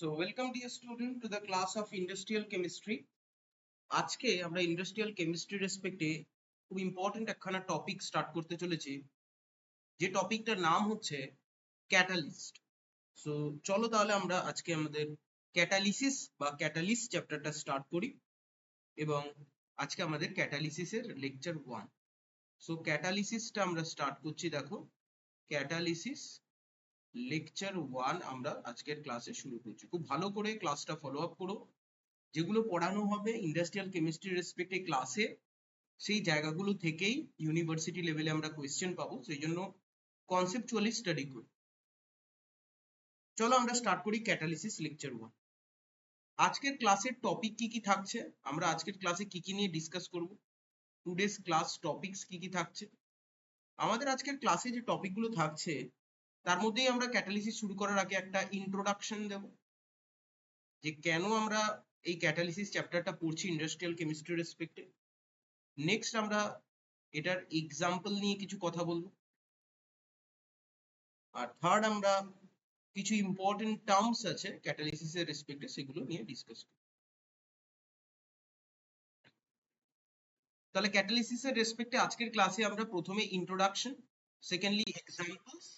So welcome dear student to the class of industrial chemistry. আজকে আমরা industrial chemistry রেসপেক্টে খুব important একখানা topic start করতে চলেছি, যে টপিকটার নাম হচ্ছে ক্যাটালিস্ট। সো চলো তাহলে আমরা আজকে আমাদের ক্যাটালিসিস বা ক্যাটালিস্ট চ্যাপ্টারটা স্টার্ট করি, এবং আজকে আমাদের ক্যাটালিসিসের লেকচার 1। সো ক্যাটালিসিসটা আমরা স্টার্ট করছি। দেখো, ক্যাটালিসিস লেকচার 1 আমরা আজকের ক্লাসে শুরু করছি। খুব ভালো করে ক্লাসটা ফলো আপ করো। যেগুলো পড়ানো হবে ইন্ডাস্ট্রিয়াল কেমিস্ট্রি রেসপেক্টে ক্লাসে, সেই জায়গাগুলো থেকেই ইউনিভার্সিটি লেভেলে আমরা কোয়েশ্চেন পাবো, সেই জন্য কনসেপচুয়ালি স্টাডি করি। চলো আমরা স্টার্ট করি ক্যাটালিসিস লেকচার 1। আজকের ক্লাসের টপিক কি কি থাকছে, আমরা আজকের ক্লাসে কি কি নিয়ে ডিসকাস করব, টুডেস ক্লাস টপিকস কি কি থাকছে। আমাদের আজকের ক্লাসে যে টপিকগুলো থাকছে তার মধ্যেই আমরা ক্যাটালিসিস শুরু করার আগে একটা ইন্ট্রোডাকশন দেব, যে কেন আমরা এই ক্যাটালিসিস চ্যাপ্টারটা পড়ছি ইন্ডাস্ট্রিয়াল কেমিস্ট্রি রেসপেক্টে। নেক্সট আমরা এটার এক্সাম্পল নিয়ে কিছু কথা বলবো, আর থার্ড আমরা কিছু ইম্পর্টেন্ট টার্মস আছে ক্যাটালিসিসের রেসপেক্টে, সেগুলো নিয়ে ডিসকাস করব। তাহলে ক্যাটালিসিসের রেসপেক্টে আজকের ক্লাসে আমরা প্রথমে ইন্ট্রোডাকশন, সেকেন্ডলি এক্সাম্পলস,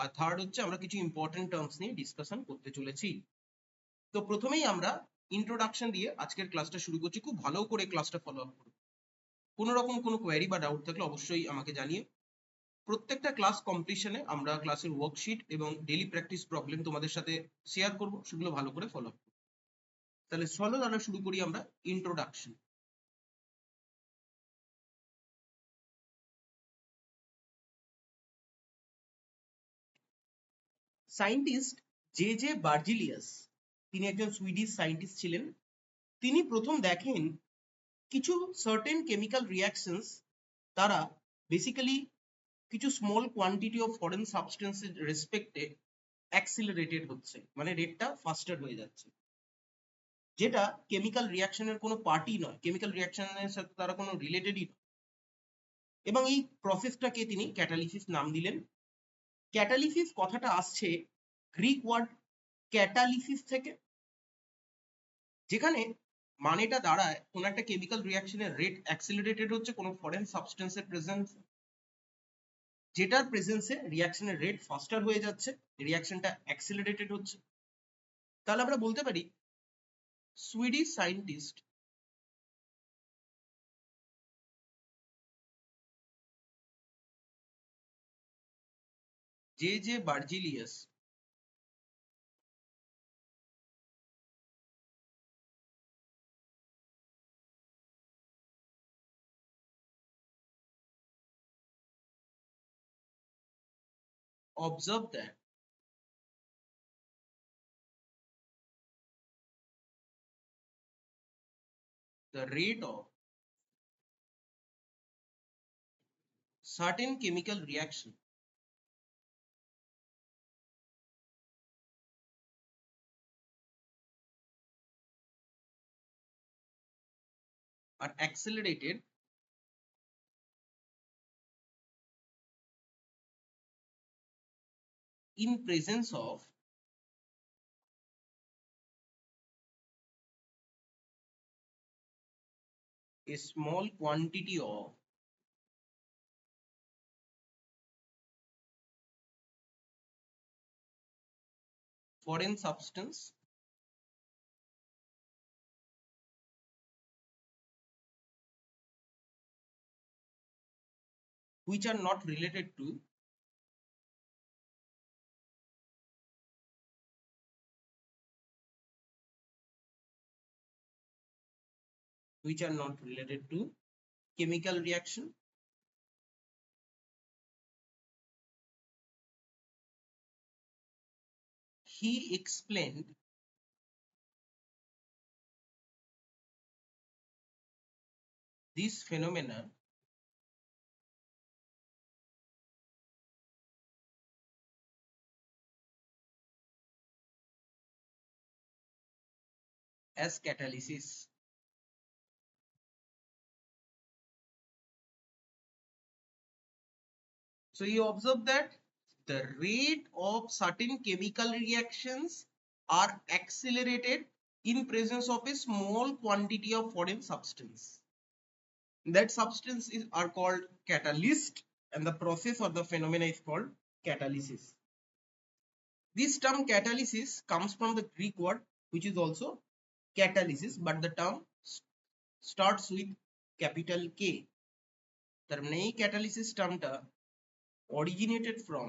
আর থার্ড হচ্ছে আমরা কিছু ইম্পর্টেন্ট টার্মস নিয়ে ডিসকাশন করতে চলেছি। তো প্রথমেই আমরা ইন্ট্রোডাকশন দিয়ে আজকের ক্লাসটা শুরু করছি। খুব ভালো করে ক্লাসটা ফলো আপ করুন। কোনো রকম কোনো কোয়েরি বা ডাউট থাকলে অবশ্যই আমাকে জানিয়ে। প্রত্যেকটা ক্লাস কমপ্লিশনে আমরা ক্লাসের ওয়ার্কশিট এবং ডেইলি প্র্যাকটিস প্রবলেম তোমাদের সাথে শেয়ার করব, সেগুলো ভালো করে ফলো আপ। তাহলে চলো আমরা শুরু করি আমরা introduction. Scientist J J Berzelius, তিনি একজন সুইডিশ সায়েন্টিস্ট ছিলেন। তিনি প্রথম দেখেন কিছু সার্টেন কেমিক্যাল রিয়াকশনস তারা বেসিক্যালি কিছু স্মল কোয়ান্টিটি অফ ফরেন সাবস্টেন্সের রেসপেক্টে অ্যাক্সিলারেটেড হচ্ছে, মানে রেটটা ফাস্টার হয়ে যাচ্ছে, যেটা কেমিক্যাল রিয়াকশনের কোনো পার্টি নয়, কেমিক্যাল রিয়াকশনের সাথে তারা কোনো রিলেটেডই নয়। এবং এই প্রসেসটাকে তিনি ক্যাটালিসিস নাম দিলেন। ক্যাটালিসিস কথাটা আসছে গ্রিক ওয়ার্ড ক্যাটালিসিস থেকে, যেখানে মানেটা দাঁড়ায় কোন একটা কেমিক্যাল রিয়াকশনের রেট অ্যাক্সিলারেটেড হচ্ছে কোনো ফরেন সাবস্টেন্সের প্রেজেন্স, যেটার প্রেজেন্সে রিয়াকশনের রেট ফাস্টার হয়ে যাচ্ছে, রিয়াকশনটা অ্যাক্সিলারেটেড হচ্ছে। তাহলে আমরা বলতে পারি Swedish scientist J J Berzelius observed that the rate of certain chemical reaction are accelerated in presence of a small quantity of foreign substance which are not related to chemical reaction. He explained this phenomenon as catalysis. So he observed that the rate of certain chemical reactions are accelerated in presence of a small quantity of foreign substance. That substance are called catalyst, and the process or the phenomena is called catalysis. This term catalysis comes from the Greek word which is also catalysis, but the term starts with capital K. তার মানে এই catalysis টার্মটা originated from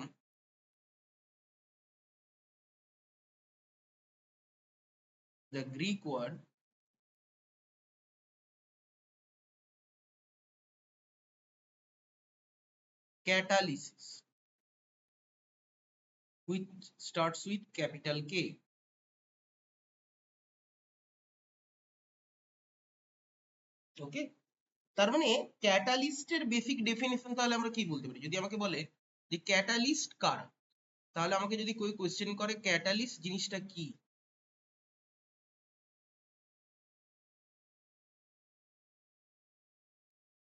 the Greek word catalysis, which starts with capital K. ওকে, তার মানে ক্যাটালিস্টের basic definition তাহলে আমরা কি বলতে পারি? যদি আমাকে বলে যে ক্যাটালিস্ট কারা, তাহলে আমাকে যদি কেউ কোয়েশ্চেন করে ক্যাটালিস্ট জিনিসটা কি,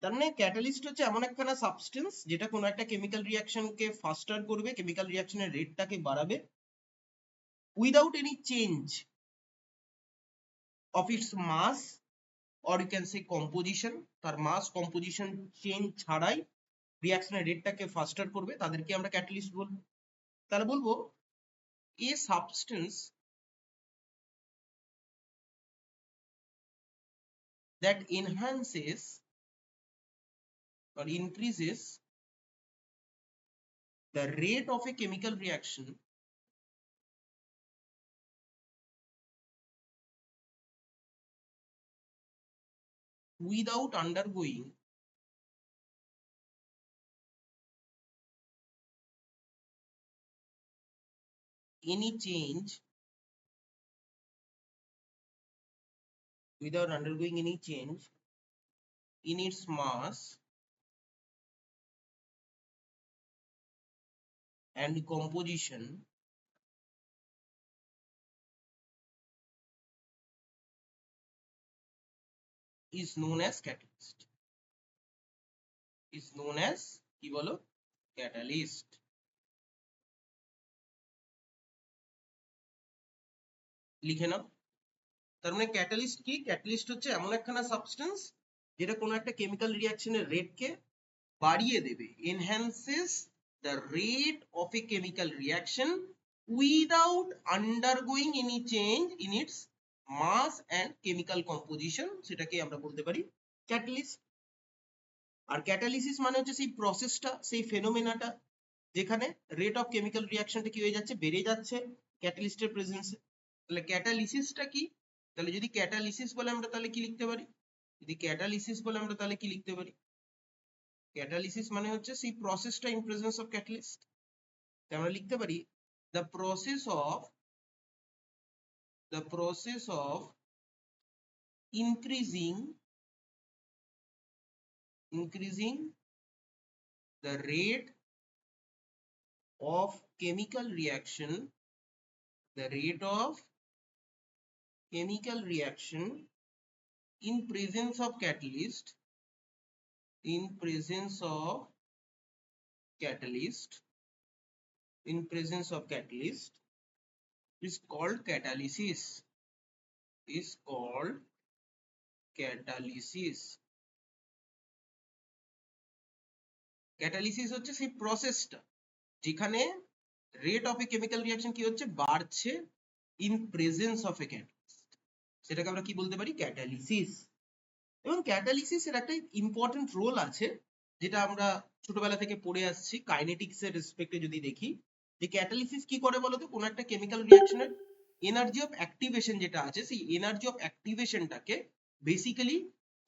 তার মানে ক্যাটালিস্ট হচ্ছে এমন একখানা সাবস্টেন্স যেটা কোনো একটা কেমিক্যাল রিয়াকশনকে ফাস্টার করবে, কেমিক্যাল রিয়াকশনের রেটটাকে বাড়াবে without any change of its mass or you can say composition, তার মাস কম্পোজিশন চেঞ্জ ছাড়াই রিঅ্যাকশনের রেটটাকে ফাস্টার করবে, তাদেরকে আমরা ক্যাটালিস্ট বলবো। তাহলে বলবো এ substance that enhances or increases the rate of a chemical reaction without undergoing any change in its mass and composition is known as catalyst. Is known as কি বলো? Catalyst. লিখে নাও। তার মানে ক্যাটালিস্ট কি? ক্যাটালিস্ট হচ্ছে এমন একখানা সাবস্টেন্স যেটা কোনো একটা কেমিক্যাল রিঅ্যাকশনের রেটকে বাড়িয়ে দেবে, enhances the rate of a chemical reaction without undergoing any change in its mass and chemical composition, সেটাকে আমরা বলতে পারি ক্যাটালিস্ট। আর ক্যাটালিসিস মানে হচ্ছে সেই প্রসেসটা, সেই ফেনোমেনাটা যেখানে রেট অফ কেমিক্যাল রিঅ্যাকশনটা কি হয়ে যাচ্ছে, বেড়ে যাচ্ছে ক্যাটালিস্টের প্রেজেন্সে। তাহলে ক্যাটালিসিসটা কি? তাহলে যদি ক্যাটালিসিস বলে আমরা তাহলে কি লিখতে পারি? যদি ক্যাটালিসিস বলে আমরা তাহলে কি লিখতে পারি? ক্যাটালিসিস মানে হচ্ছে সেই প্রসেসটা ইন প্রেজেন্স অফ ক্যাটালিস্ট। আমরা লিখতে পারি the process of increasing the rate of chemical reaction in presence of catalyst is called catalysis. ক্যাটালিসিস হচ্ছে সেই প্রসেসটা যেখানে rate of a chemical reaction কি হচ্ছে, বাড়ছে in presence of a catalyst, সেটাকে আমরা কি বলতে পারি? ক্যাটালিসিস। এবং ক্যাটালিসিস এর একটা ইম্পর্টেন্ট রোল আছে যেটা আমরা ছোটবেলা থেকে পড়ে আসছি কাইনেটিক্স এর রেসপেক্টে। যদি দেখি যে ক্যাটালিসিস কি করে বলতো, কোন একটা কেমিক্যাল রিঅ্যাকশনের এনার্জি অফ অ্যাক্টিভেশন যেটা আছে, সেই এনার্জি অফ অ্যাক্টিভেশনটাকে বেসিক্যালি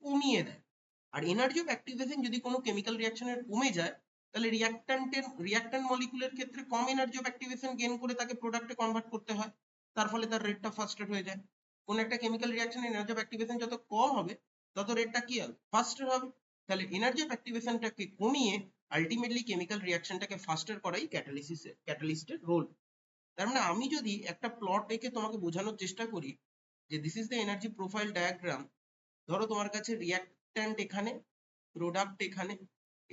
কমিয়ে দেয়। আর এনার্জি অফ অ্যাক্টিভেশন যদি কোনো কেমিক্যাল রিঅ্যাকশনের কমে যায়, তাহলে রিঅ্যাক্ট্যান্ট মলিকুলের ক্ষেত্রে কম এনার্জি অফ অ্যাক্টিভেশন গেইন করে তাকে প্রোডাক্টে কনভার্ট করতে হয়, তার ফলে তার রেটটা ফাস্টার হয়ে যায়। কোন একটা কেমিক্যাল রিঅ্যাকশনের এনার্জি অফ অ্যাক্টিভেশন যত কম হবে তত রেটটা কি হবে, ফাস্টার হবে। তাহলে এনার্জি অফ অ্যাক্টিভেশনটাকে কমিয়ে আলটিমেটলি কেমিক্যাল রিঅ্যাকশনটাকে ফাস্টার করাই ক্যাটালিস্টের রোল। তার মানে আমি যদি একটা প্লট এঁকে তোমাকে বোঝানোর চেষ্টা করি যে this is the energy profile diagram, ধরো তোমার কাছে রিঅ্যাক্ট্যান্ট এখানে, প্রোডাক্ট এখানে,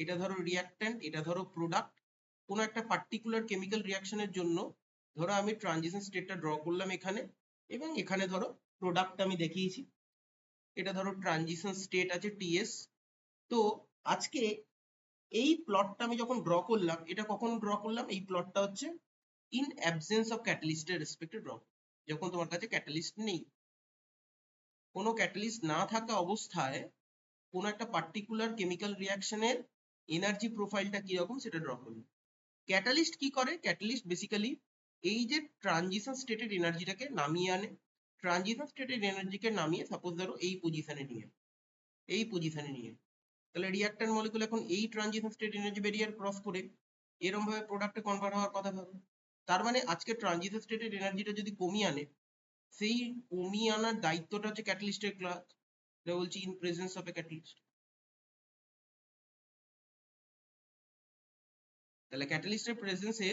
এটা ধরো রিঅ্যাক্ট্যান্ট, এটা ধরো প্রোডাক্ট। কোনো একটা পার্টিকুলার কেমিক্যাল রিঅ্যাকশনের জন্য ধরো আমি ট্রানজিশন স্টেটটা ড্র করলাম এখানে, এবং এখানে ধরো প্রোডাক্ট আমি দেখিয়েছি। এটা ধরো ট্রানজিশন স্টেট আছে টিএস। তো আজকে এই প্লটটা আমি যখন ড্র করলাম, এটা কখন ড্র করলাম, এই প্লটটা হচ্ছে ইন অ্যাবসেন্স অফ ক্যাটালিস্টের রেসপেক্টে ড্র, যখন তোমার কাছে ক্যাটালিস্ট নেই। কোনো ক্যাটালিস্ট না থাকা অবস্থায় কোনো একটা পার্টিকুলার কেমিক্যাল রিয়াকশনের এনার্জি প্রোফাইলটা কিরকম সেটা ড্র করবে। ক্যাটালিস্ট কি করে? ক্যাটালিস্ট বেসিক্যালি এই যে ট্রানজিশন স্টেটের এনার্জিটাকে নামিয়ে আনে। ট্রানজিশন স্টেটের এনার্জিকে নামিয়ে সাপোজ ধরো এই পজিশনে নিয়ে, এই পজিশনে নিয়ে, তাহলে রিঅ্যাক্ট্যান্ট মলিকুল এখন এই transition state energy barrier cross করে এরকম ভাবে প্রোডাক্টে কনভার্ট হওয়ার কথা ভাবে। তার মানে আজকে ট্রানজিশন স্টেটের এনার্জিটা যদি কমিয়ে আনে, সেই কমিয়ে আনার দায়িত্বটা হচ্ছে ক্যাটালিস্টের ক্লাস, এটা বলছি in presence of a catalyst. তাহলে ক্যাটালিস্টের প্রেজেন্সে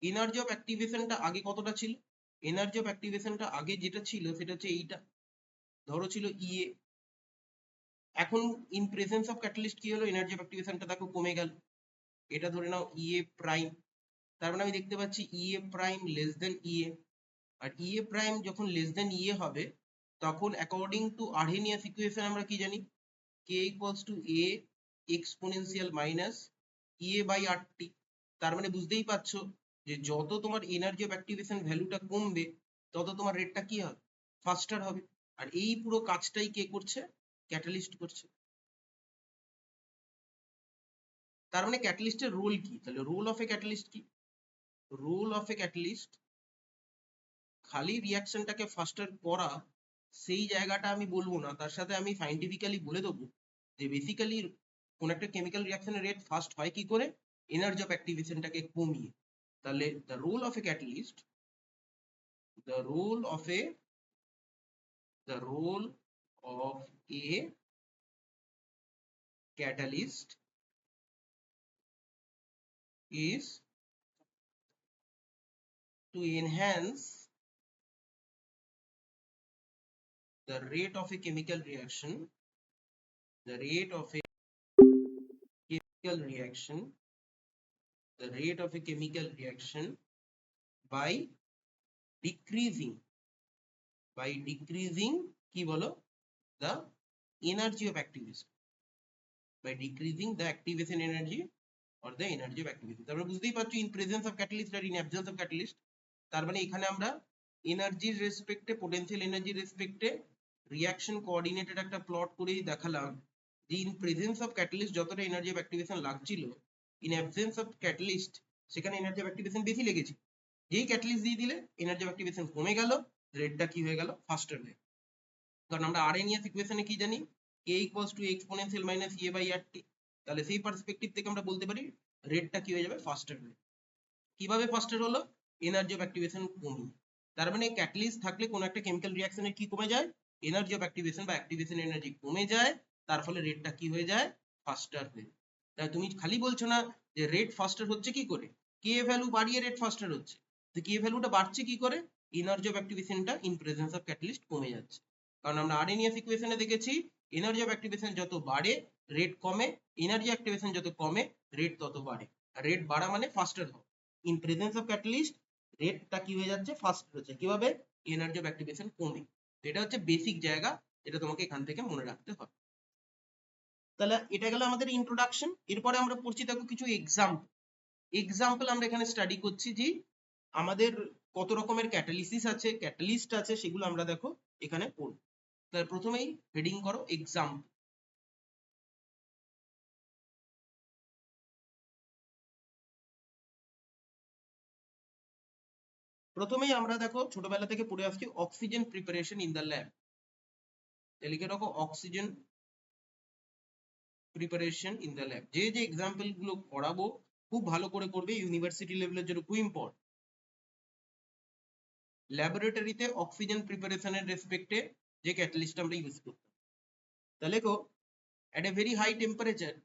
এনার্জি অফ অ্যাক্টিভেশনটা আগে কতটা ছিল? এনার্জি অফ অ্যাক্টিভেশনটা আগে যেটা ছিল সেটা হচ্ছে এইটা, ধরো ছিল ইএ। এখন ইন প্রেজেন্স অফ ক্যাটালিস্ট কি হলো? এনার্জি অফ অ্যাক্টিভেশনটা দেখো কমে গেল, এটা ধরে নাও ইএ প্রাইম। তার মানে আমি দেখতে পাচ্ছি EA prime less than EA. আর ইএ প্রাইম যখন লেস দেন ইএ হবে, তখন অ্যাকর্ডিং টু আর্হেনিয়াস ইকুয়েশন আমরা কি জানি? K equals to A exponential minus EA by RT. তার মানে বুঝতেই পারছো যে যত তোমার এনার্জি অফ অ্যাক্টিভেশন ভ্যালুটা কমবে, তত তোমার রেটটা কি হবে? ফাস্টার হবে। আর এই পুরো কাজটাই কে করছে? ক্যাটালিস্ট করছে। তার মানে ক্যাটালিস্টের রোল কি? তাহলে রোল অফ এ ক্যাটালিস্ট কি? রোল অফ এ ক্যাটালিস্ট খালি রিয়াকশনটাকে ফাস্টার করা, সেই জায়গাটা আমি বলবো না, তার সাথে আমি সাইন্টিফিক্যালি বলে দেবো যে বেসিক্যালি কোন একটা কেমিক্যাল রিয়াকশনের রেট ফাস্ট হয় কি করে? এনার্জি অফ অ্যাক্টিভেশনটাকে কমিয়ে। তাহলে the role of a catalyst, the role of a the role of a catalyst is to enhance the rate of a chemical reaction, the rate of a chemical reaction, the rate of a chemical reaction by decreasing, by decreasing কি বলো? The energy of activation, by decreasing the activation energy or the energy of activation। তারপরে বুঝতেই পারছো in presence of catalyst R in absence of catalyst। তার মানে এখানে আমরা এনার্জির রেসপেক্টে, পোটেনশিয়াল এনার্জির রেসপেক্টে রিয়াকশন কোঅর্ডিনেটেড একটা প্লট করেই দেখালাম যে ইন প্রেজেন্স অফ ক্যাটালিস্ট যতটা এনার্জি অফ অ্যাক্টিভেশন লাগছিল, ইন অ্যাবসেন্স অফ ক্যাটালিস্ট সেখানে এনার্জি অফ অ্যাক্টিভেশন বেশি লেগেছে। যেই ক্যাটালিস্ট দিয়ে দিলে এনার্জি অফ অ্যাক্টিভেশন কমে গেল, রেটটা কি হয়ে গেল? ফাস্টার হয়ে। কারণ আমরা আরএনএস ইকুয়েশনে কি জানি? K equals to exponential minus A by RT. তাহলে সেই পার্সপেক্টিভ থেকে আমরা বলতে পারি রেটটা কি হয়ে যাবে? ফাস্টার হয়ে। কিভাবে ফাস্টার হলো? এনার্জি অফ অ্যাক্টিভেশন কমিয়ে। তার মানে ক্যাটালিস্ট থাকলে কোন একটা কেমিক্যাল রিঅ্যাকশনের কি কমে যায়? এনার্জি অফ অ্যাক্টিভেশন বা অ্যাক্টিভেশন এনার্জি কমে যায়, তার ফলে রেটটা কি হয়ে যায়? ফাস্টার হয়ে। তাই তুমি খালি বলছো না যে রেট ফাস্টার হচ্ছে কি করে, কে ভ্যালু বাড়িয়ে রেট ফাস্টার হচ্ছে। তো কে ভ্যালুটা বাড়ছে কি করে? এনার্জি অফ অ্যাক্টিভেশনটা ইন প্রেজেন্স অফ ক্যাটালিস্ট কমে যাচ্ছে। কারণ আমরা আরএনএস ইকুয়েশনে দেখেছি এনার্জি অফ অ্যাক্টিভেশন যত বাড়ে রেট কমে, এনার্জি অ্যাক্টিভেশন যত কমে রেট তত বাড়ে। রেট বাড়া মানে ফাস্টার হয়। ইন প্রেজেন্স অফ ক্যাটালিস্ট রেটটা কি হয়ে যাচ্ছে? ফাস্ট হচ্ছে। কিভাবে? এনার্জি অফ অ্যাক্টিভেশন কমে। এটা হচ্ছে বেসিক জায়গা, যেটা তোমাকে এখান থেকে মনে রাখতে হবে। তাহলে এটা গেল আমাদের ইন্ট্রোডাকশন। এরপরে আমরা পড়ছি দেখো কিছু এক্সাম্পল। এক্সাম্পল আমরা এখানে স্টাডি করছি যে আমাদের কত রকমের ক্যাটালিসিস আছে, ক্যাটালিস্ট আছে, সেগুলো আমরা দেখো এখানে পড়ব। তাহলে প্রথমেই হেডিং করো এক্সাম্পল। প্রথমেই আমরা দেখো ছোটবেলা থেকে পড়ে আসছি oxygen preparation in the lab. লিখে রাখো oxygen preparation in the lab. যে যে এক্সাম্পল গুলো পড়াবো খুব ভালো করে করবে, ইউনিভার্সিটি লেভেলের জন্য খুব ইম্পর্টেন্ট। ল্যাবরেটরিতে অক্সিজেন প্রিপারেশনের রেসপেক্টে যে ক্যাটালিস্ট আমরা ইউজ করতাম। তাহলে দেখো at a very high temperature,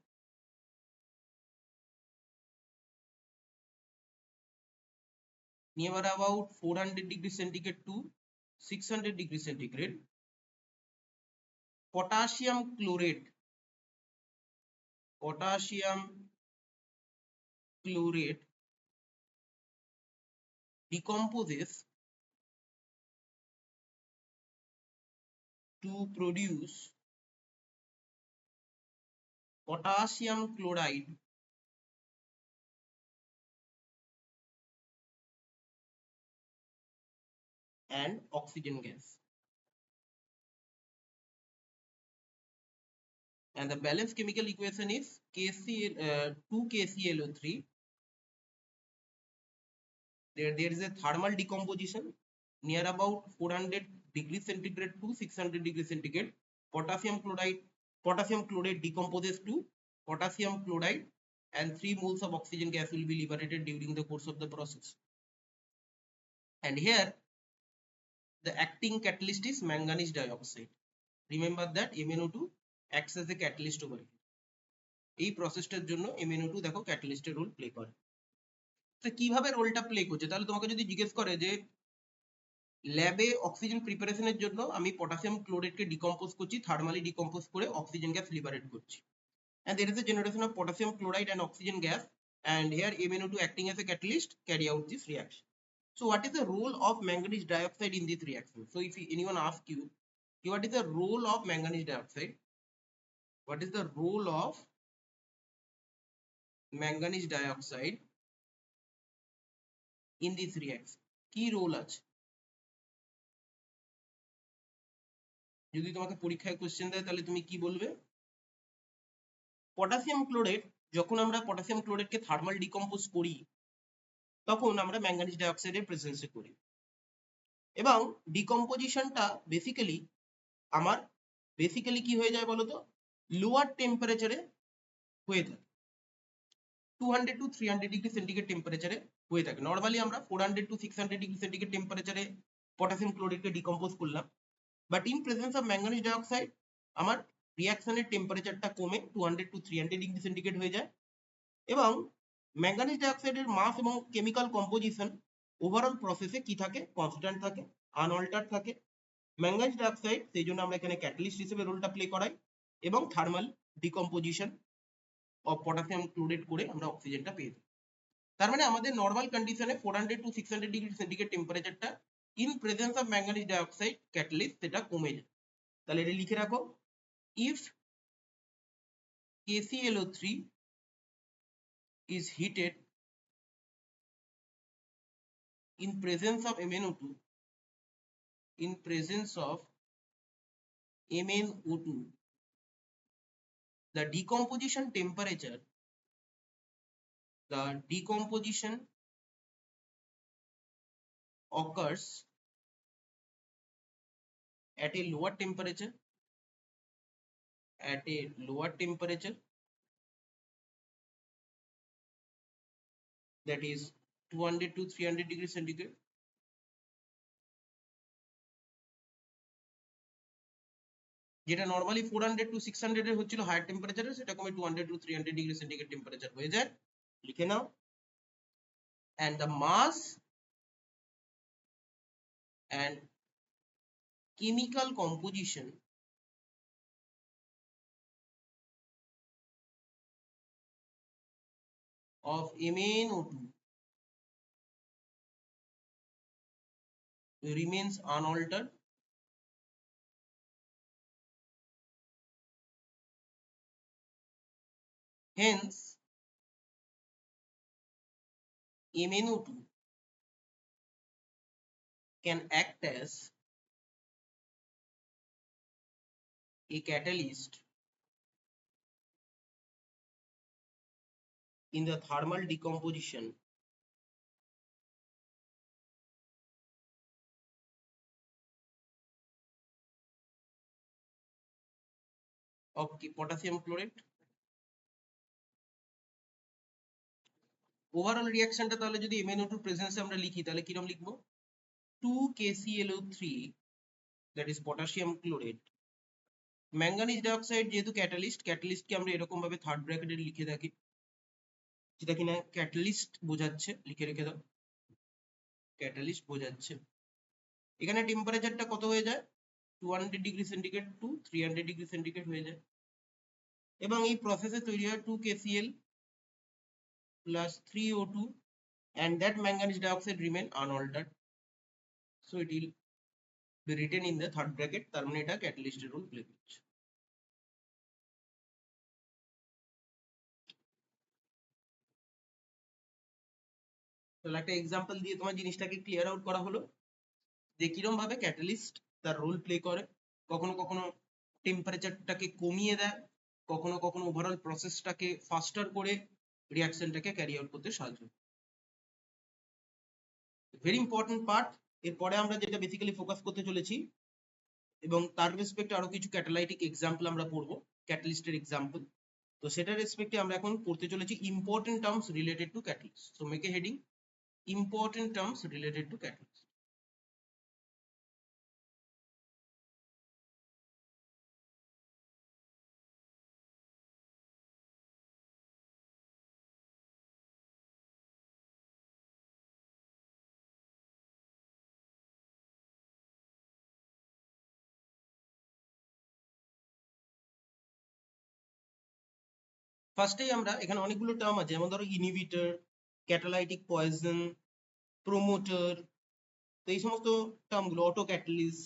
near about 400 degrees centigrade to 600 degrees centigrade, potassium chlorate, potassium chlorate decomposes to produce potassium chloride and oxygen gas. And the balanced chemical equation is KCl, 2KClO3. There is a thermal decomposition near about 400 degrees centigrade to 600 degrees centigrade. Potassium chloride decomposes to potassium chloride, and 3 moles of oxygen gas will be liberated during the course of the process. And here the acting catalyst is manganese dioxide. Remember that MnO2 acts as a catalyst over here. এই প্রসেসটার জন্য MnO2 দেখো ক্যাটালিস্টের role play করে। তো কিভাবে রোলটা play করছে, তাহলে তোমাকে যদি জিজ্ঞেস করে যে ল্যাবে অক্সিজেন প্রিপারেশনের জন্য আমি পটাশিয়াম ক্লোরাইডকে ডিকম্পোজ করছি, থার্মালি ডিকম্পোজ করে অক্সিজেন গ্যাস লিবারেট করছি, and there is a generation of potassium chloride and oxygen gas, and here MnO2 acting as a catalyst carry out this reaction. So what is the role of manganese dioxide in this reaction? So if anyone asks you what is the role of manganese dioxide, what is the role of manganese dioxide in this reaction, কি role আছে? যদি তোমাকে পরীক্ষায় question দেয় তাহলে তুমি কি বলবে? পটাশিয়াম ক্লোরাইড, যখন আমরা পটাশিয়াম ক্লোরাইডকে থার্মাল ডিকম্পোজ করি তখন আমরা ম্যাঙ্গানিজ ডাইঅক্সাইডের প্রেজেন্সে করি, এবং ডিকম্পোজিশনটা বেসিক্যালি কি হয়ে যায় বলতো, লোয়ার টেম্পারেচারে হয়ে থাকে, 200 to 300 ডিগ্রি সেন্টিগ্রেড টেম্পারেচারে হয়ে থাকে। নর্মালি আমরা 400 to 600 ডিগ্রি সেন্টিগ্রেড টেম্পারেচারে পটাশিয়াম ক্লোরাইডকে ডিকম্পোজ করলাম, but in presence of manganese dioxide আমার রিঅ্যাকশনের টেম্পারেচারটা কমে 200 to 300 ডিগ্রি সেন্টিগ্রেড হয়ে যায়, এবং ম্যাঙ্গানিজ ডাইঅক্সাইডের মাস এবং কেমিক্যাল কম্পোজিশন ওভারঅল প্রসেসে কি থাকে, কনস্ট্যান্ট থাকে, আনঅল্টার্ড থাকে। ম্যাঙ্গানিজ ডাইঅক্সাইড সেই জন্য আমরা এখানে ক্যাটালিস্ট হিসেবে রোলটা প্লে করাই, এবং thermal decomposition of potassium chloride করে আমরা অক্সিজেনটা পেয়ে যাই। তার মানে আমাদের নর্মাল কন্ডিশনে 400 to 600 ডিগ্রি সেন্টিগ্রেড টেম্পারেচারটা in presence of manganese dioxide catalyst সেটা কমে যায়। তাহলে এটা লিখে রাখো, if KClO3 is heated in presence of MnO2, in presence of MnO2, the decomposition temperature, the decomposition occurs at a lower temperature, that is 200 to 300 degrees centigrade, যেটা normally 400 to 600 এর হচ্ছিল হায়ার টেম্পারেচারে, সেটা কমে 200 to 300 ডিগ্রি সেন্টিগ্রেড টেম্পারেচার হয়ে যায়। লিখে নাও, and the mass and chemical composition of MnO2 remains unaltered, hence MnO2 can act as a catalyst in the thermal decomposition of potassium chloride. Overall রিঅ্যাকশনটা তাহলে যদি MnO2 প্রেজেন্সে আমরা লিখি তাহলে কিরকম লিখবো, 2KClO3 that is potassium chloride, manganese dioxide যেহেতু ক্যাটালিস্টকে আমরা এরকম ভাবে থার্ড ব্র্যাকেটে লিখে থাকি, যেটা কিনা ক্যাটালিস্ট বোঝাচ্ছে, লিখে রেখে দাও, ক্যাটালিস্ট বোঝাচ্ছে। এখানে টেম্পারেচারটা কত হয়ে যায়, 200 degree centigrade two 300 degree centigrade হয়ে যায়, এবং এই প্রসেসে তৈরি হয় 2KCl plus 3O2 and that manganese dioxide remain unaltered, so it will be written in the third bracket, তার মানে এটা catalyst এর রোল প্লে করছে। তাহলে একটা এক্সাম্পল দিয়ে তোমার জিনিসটাকে ক্লিয়ার আউট করা হলো যে কিরকম ভাবে ক্যাটালিস্ট তার রোল প্লে করে, কখনো কখনো টেম্পারেচারটাকে কমিয়ে দেয়, কখনো কখনো ওভারঅল প্রসেসটাকে ফাস্টার করে রিয়াকশনটাকে ক্যারি আউট করতে সাহায্য। Very important part. এরপরে আমরা যেটা বেসিক্যালি ফোকাস করতে চলেছি এবং তার রেসপেক্টে আরো কিছু ক্যাটালাইটিক এক্সাম্পল আমরা পড়বো, ক্যাটালিস্টের এক্সাম্পল। তো সেটার রেসপেক্টে আমরা এখন পড়তে চলেছি important terms related to catalyst. So make a heading important terms related to catalyst. ফার্স্টেই আমরা এখানে অনেকগুলো টার্ম আছে, যেমন ধরো ইনহিবিটর, ক্যাটালাইটিক পয়জন, প্রোমোটার, তো এই সমস্ত টার্মগুলো, অটো ক্যাটালিস্ট,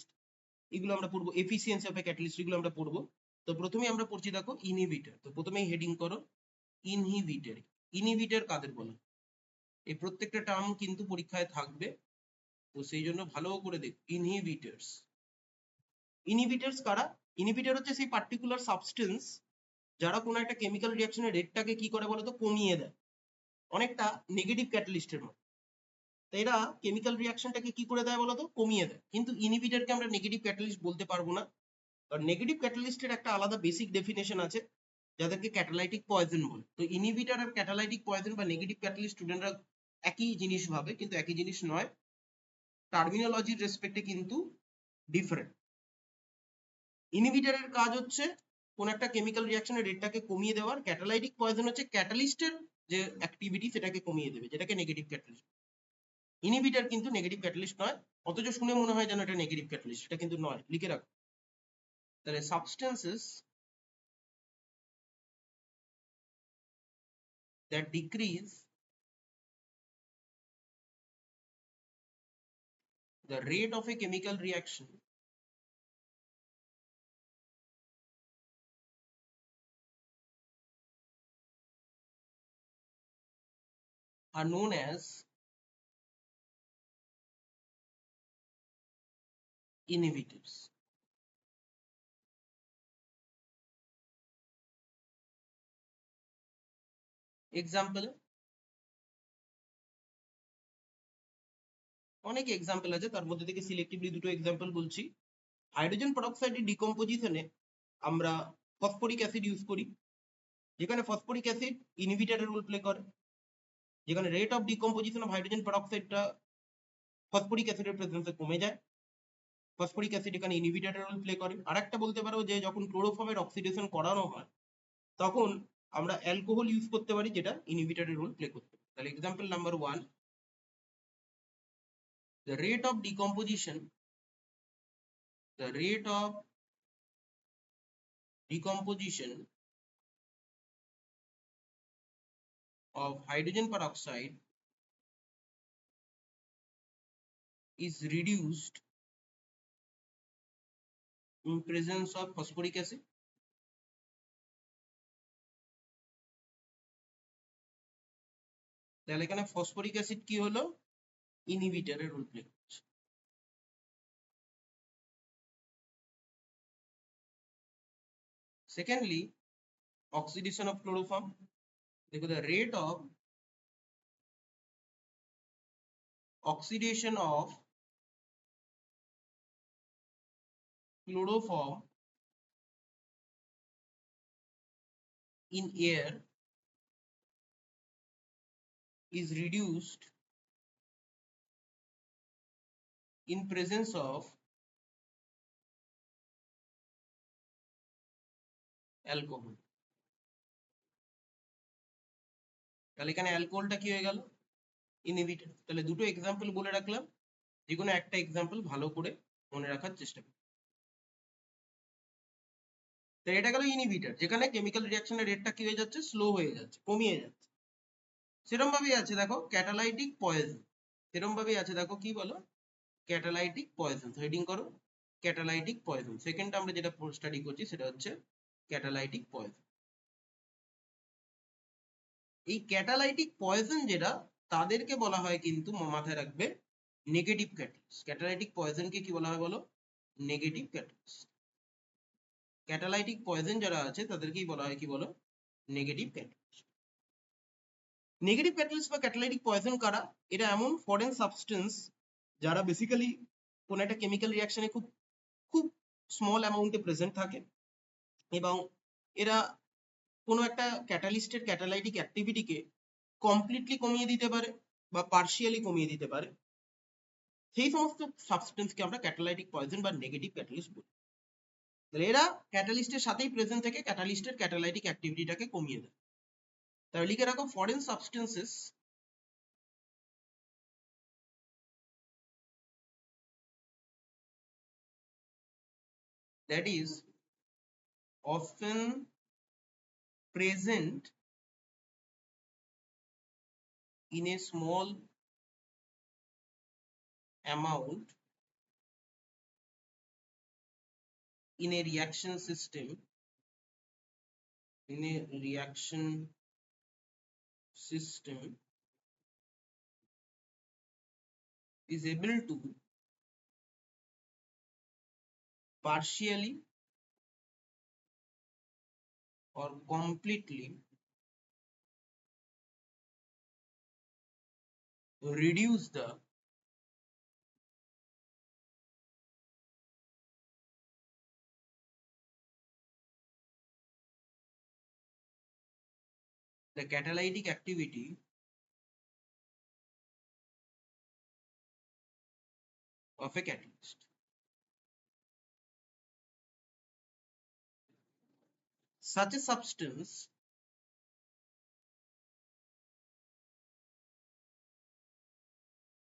এগুলো আমরা পড়বো, এফিসিয়েন্সি অফ এ ক্যাটালিস্ট, এগুলো আমরা পড়বো। তো প্রথমেই আমরা পড়ছি দেখো ইনহিবিটর। তো প্রথমেই হেডিং করো ইনহিবিটর। ইনহিবিটর কাদের বলে? এই প্রত্যেকটা টার্ম কিন্তু পরীক্ষায় থাকবে, তো সেই জন্য ভালো করে দেখ। ইনহিবিটরস, ইনহিবিটরস কারা? ইনহিবিটর হচ্ছে সেই পার্টিকুলার সাবস্টেন্স যারা কোনো একটা কেমিক্যাল রিঅ্যাকশনের রেটটাকে কি করে বলতো, কমিয়ে দেয়, অনেকটা নেগেটিভ ক্যাটালিস্টের মতো। তো এরা কেমিক্যাল রিঅ্যাকশনটাকে কি করে দেয় বলতো, কমিয়ে দেয়। কিন্তু ইনহিবিটরকে আমরা নেগেটিভ ক্যাটালিস্ট বলতে পারবো না, কারণ নেগেটিভ ক্যাটালিস্টের একটা আলাদা বেসিক ডেফিনেশন আছে, যাদেরকে ক্যাটালাইটিক পয়জন বলে। তো ইনহিবিটর আর ক্যাটালাইটিক পয়জন বা নেগেটিভ ক্যাটালিস্ট স্টুডেন্টরা একই জিনিস ভাবে, কিন্তু একই জিনিস নয়, টার্মিনোলজির রেসপেক্টে কিন্তু ডিফারেন্ট। ইনহিবিটরের কাজ হচ্ছে কোন একটা কেমিক্যাল রিঅ্যাকশনের রেটটাকে কমিয়ে দেওয়ার, ক্যাটালাইটিক পয়জন হচ্ছে ক্যাটালিস্টের যে অ্যাক্টিভিটি সেটাকে কমিয়ে দেবে, যেটাকে নেগেটিভ ক্যাটালিস্ট। ইনহিবিটর কিন্তু নেগেটিভ ক্যাটালিস্ট নয়, অথচ শুনে মনে হয় যেন এটা নেগেটিভ ক্যাটালিস্ট, এটা কিন্তু নয়, লিখে রাখো। তাহলে substances that decrease the rate of a chemical reaction are known as inhibitors. Example, অনেক এক্সাম্পল আছে, তার মধ্যে থেকে সিলেক্টিভলি দুটো এক্সাম্পল বলছি। হাইড্রোজেন পেরোক্সাইডের ডিকম্পোজিশনে আমরা ফসফরিক অ্যাসিড ইউজ করি, যেখানে ফসফরিক অ্যাসিড ইনহিবিটরের রোল প্লে করে, যেখানে rate of decomposition of hydrogen পেরোক্সাইডটা ফসফরিক অ্যাসিডের প্রেজেন্সে কমে যায়, ফসফরিক অ্যাসিড এখানে ইনহিবিটরের রোল প্লে করে। আর একটা বলতে পারো যে যখন ক্লোরোফর্মের অক্সিডেশন করানো হয়, তখন আমরা অ্যালকোহল ইউজ করতে পারি, যেটা ইনহিবিটরের রোল প্লে করতে পারে। তাহলে example number 1, the rate of decomposition, the rate of decomposition of hydrogen peroxide is reduced in presence of phosphoric acid. তাহলে এখানে ফসফরিক অ্যাসিড কি হলো, ইনহিবিটরের রোল প্লে করছে। সেকেন্ডলি, oxidation of chloroform, দেখো the rate of oxidation of chloroform in air is reduced in presence of alcohol. তাহলে এখানে অ্যালকোহলটা কি হয়ে গেল, ইনহিবিটর। তাহলে দুটো এক্সাম্পল বলে রাখলাম, যে কোনো একটা এক্সাম্পল ভালো করে মনে রাখার চেষ্টা করুন। তো এটা গেল ইনহিবিটর, যেখানে কেমিক্যাল রিঅ্যাকশনের রেটটা কি হয়ে যাচ্ছে, স্লো হয়ে যাচ্ছে, কমিয়ে যাচ্ছে। সেরকম ভাবেই আছে দেখো ক্যাটালাইটিক পয়জন, সেরকম ভাবেই আছে দেখো কি বলো, ক্যাটালাইটিক পয়জন। হেডিং করো ক্যাটালাইটিক পয়জন। সেকেন্ডটা আমরা যেটা স্টাডি করছি সেটা হচ্ছে ক্যাটালাইটিক পয়জন। এই ক্যাটালাইটিক পয়জন যেটা, তাদেরকে বলা হয় কিন্তু মাথায় রাখবে নেগেটিভ ক্যাটালিস্ট। ক্যাটালাইটিক পয়জনকে কি বলা হয় বলো, নেগেটিভ ক্যাটালিস্ট। ক্যাটালাইটিক পয়জন যারা আছে তাদেরকেই বলা হয় কি বলো, নেগেটিভ ক্যাটালিস্ট। নেগেটিভ ক্যাটালিস্ট বা ক্যাটালাইটিক পয়জন কারা? এটা এমন ফরেন সাবস্টেন্স যারা বেসিক্যালি কোন একটা কেমিক্যাল রিয়াকশনে খুব খুব স্মল অ্যামাউন্টে প্রেজেন্ট থাকে এবং এরা কোনো একটা ক্যাটালিস্টের ক্যাটালাইটিক অ্যাক্টিভিটিকে কমপ্লিটলি কমিয়ে দিতে পারে বা পার্শিয়ালি কমিয়ে দিতে পারে। সেই সমস্ত সাবস্টেন্সকে আমরা ক্যাটালাইটিক পয়জন বা নেগেটিভ ক্যাটালিস্ট বলি। তাহলে এরা ক্যাটালিস্টের সাথেই প্রেজেন্ট থেকে ক্যাটালিস্টের ক্যাটালাইটিক অ্যাক্টিভিটিটাকে কমিয়ে দেয়। তাহলে লিখে রাখো foreign substances that is often present in a small amount in a reaction system, in a reaction system is able to partially or completely reduce the catalytic activity of a catalyst. Such a substance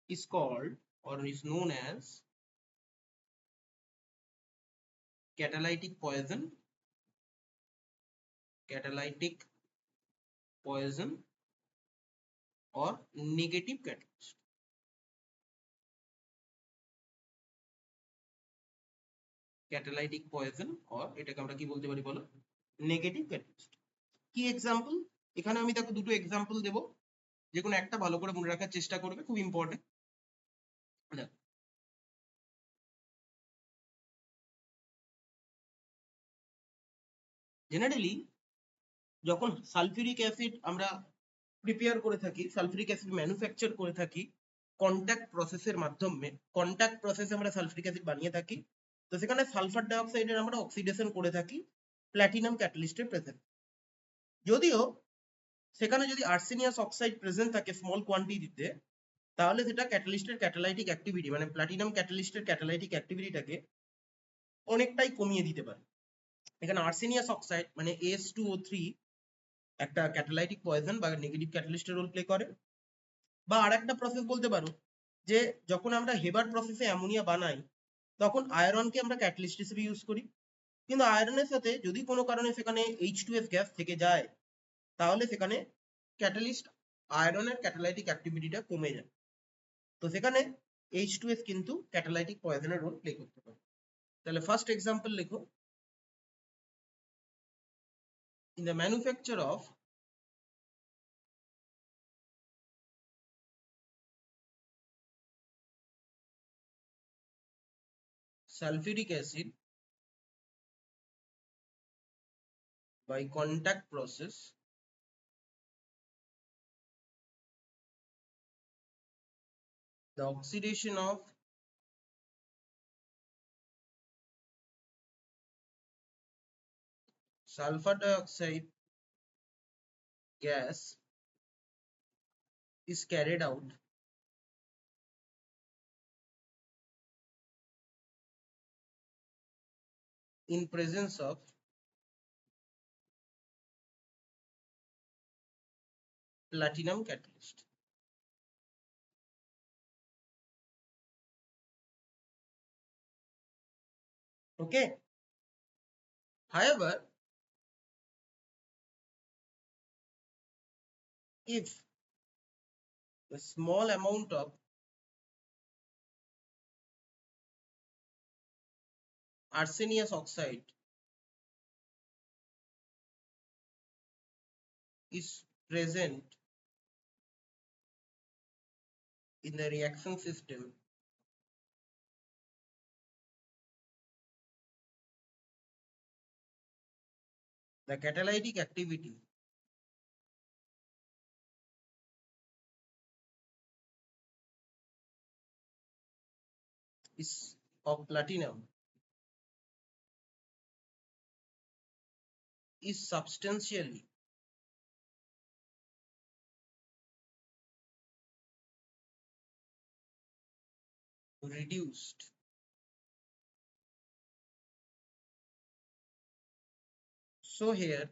is called or is known as catalytic poison, catalytic poison or negative catalyst. Catalytic poison or এটাকে আমরা কি বলতে পারি বলো, negative catalyst. কি example? এখানে আমি দেখো দুটো এক্সাম্পল দেব, যে কোনো একটা ভালো করে মনে রাখার চেষ্টা করবে, খুব ইম্পর্টেন্ট। জেনারেলি যখন সালফিউরিক অ্যাসিড আমরা প্রিপেয়ার করে থাকি, সালফিউরিক অ্যাসিড ম্যানুফ্যাকচার করে থাকি কন্ট্যাক্ট প্রসেসের মাধ্যমে, কন্ট্যাক্ট প্রসেসে আমরা সালফিউরিক অ্যাসিড বানিয়ে থাকি, তো সেখানে সালফার ডাইঅক্সাইডের আমরা অক্সিডেশন করে থাকি প্ল্যাটিনাম ক্যাটালিস্টের প্রেজেন্ট। যদিও সেখানে যদি আর্সেনিয়াস অক্সাইড প্রেজেন্ট থাকে স্মল কোয়ান্টিটিতে, তাহলে সেটা ক্যাটালিস্টের ক্যাটালাইটিক অ্যাক্টিভিটি মানে প্ল্যাটিনাম ক্যাটালিস্টের ক্যাটালাইটিক অ্যাক্টিভিটিটাকে অনেকটাই কমিয়ে দিতে পারে। এখানে আর্সেনিয়াস অক্সাইড মানে As2O3 একটা ক্যাটালাইটিক পয়জন বা নেগেটিভ ক্যাটালিস্টের রোল প্লে করে। বা আরেকটা প্রসেস বলতে পারো যে যখন আমরা হেবার প্রসেসে অ্যামোনিয়া বানাই তখন আয়রনকে আমরা ক্যাটালিস্ট হিসেবে ইউজ করি, কিন্তু আয়রনের সাথে যদি কোনো কারণে সেখানে H2S গ্যাস থেকে যায় তাহলে সেখানে ক্যাটালিস্ট আয়রনের ক্যাটালাইটিক অ্যাক্টিভিটিটা কমে যায়, তো সেখানে H2S কিন্তু ক্যাটালাইটিক পয়জনের রোল প্লে করতে পারে। তাহলে ফার্স্ট এক্সাম্পল লেখো, in the manufacture of sulfuric acid by contact process, the oxidation of sulfur dioxide gas is carried out in presence of platinum catalyst. Okay. However, if a small amount of arsenious oxide is present in the reaction system, the catalytic activity is of platinum is substantially reduced. So here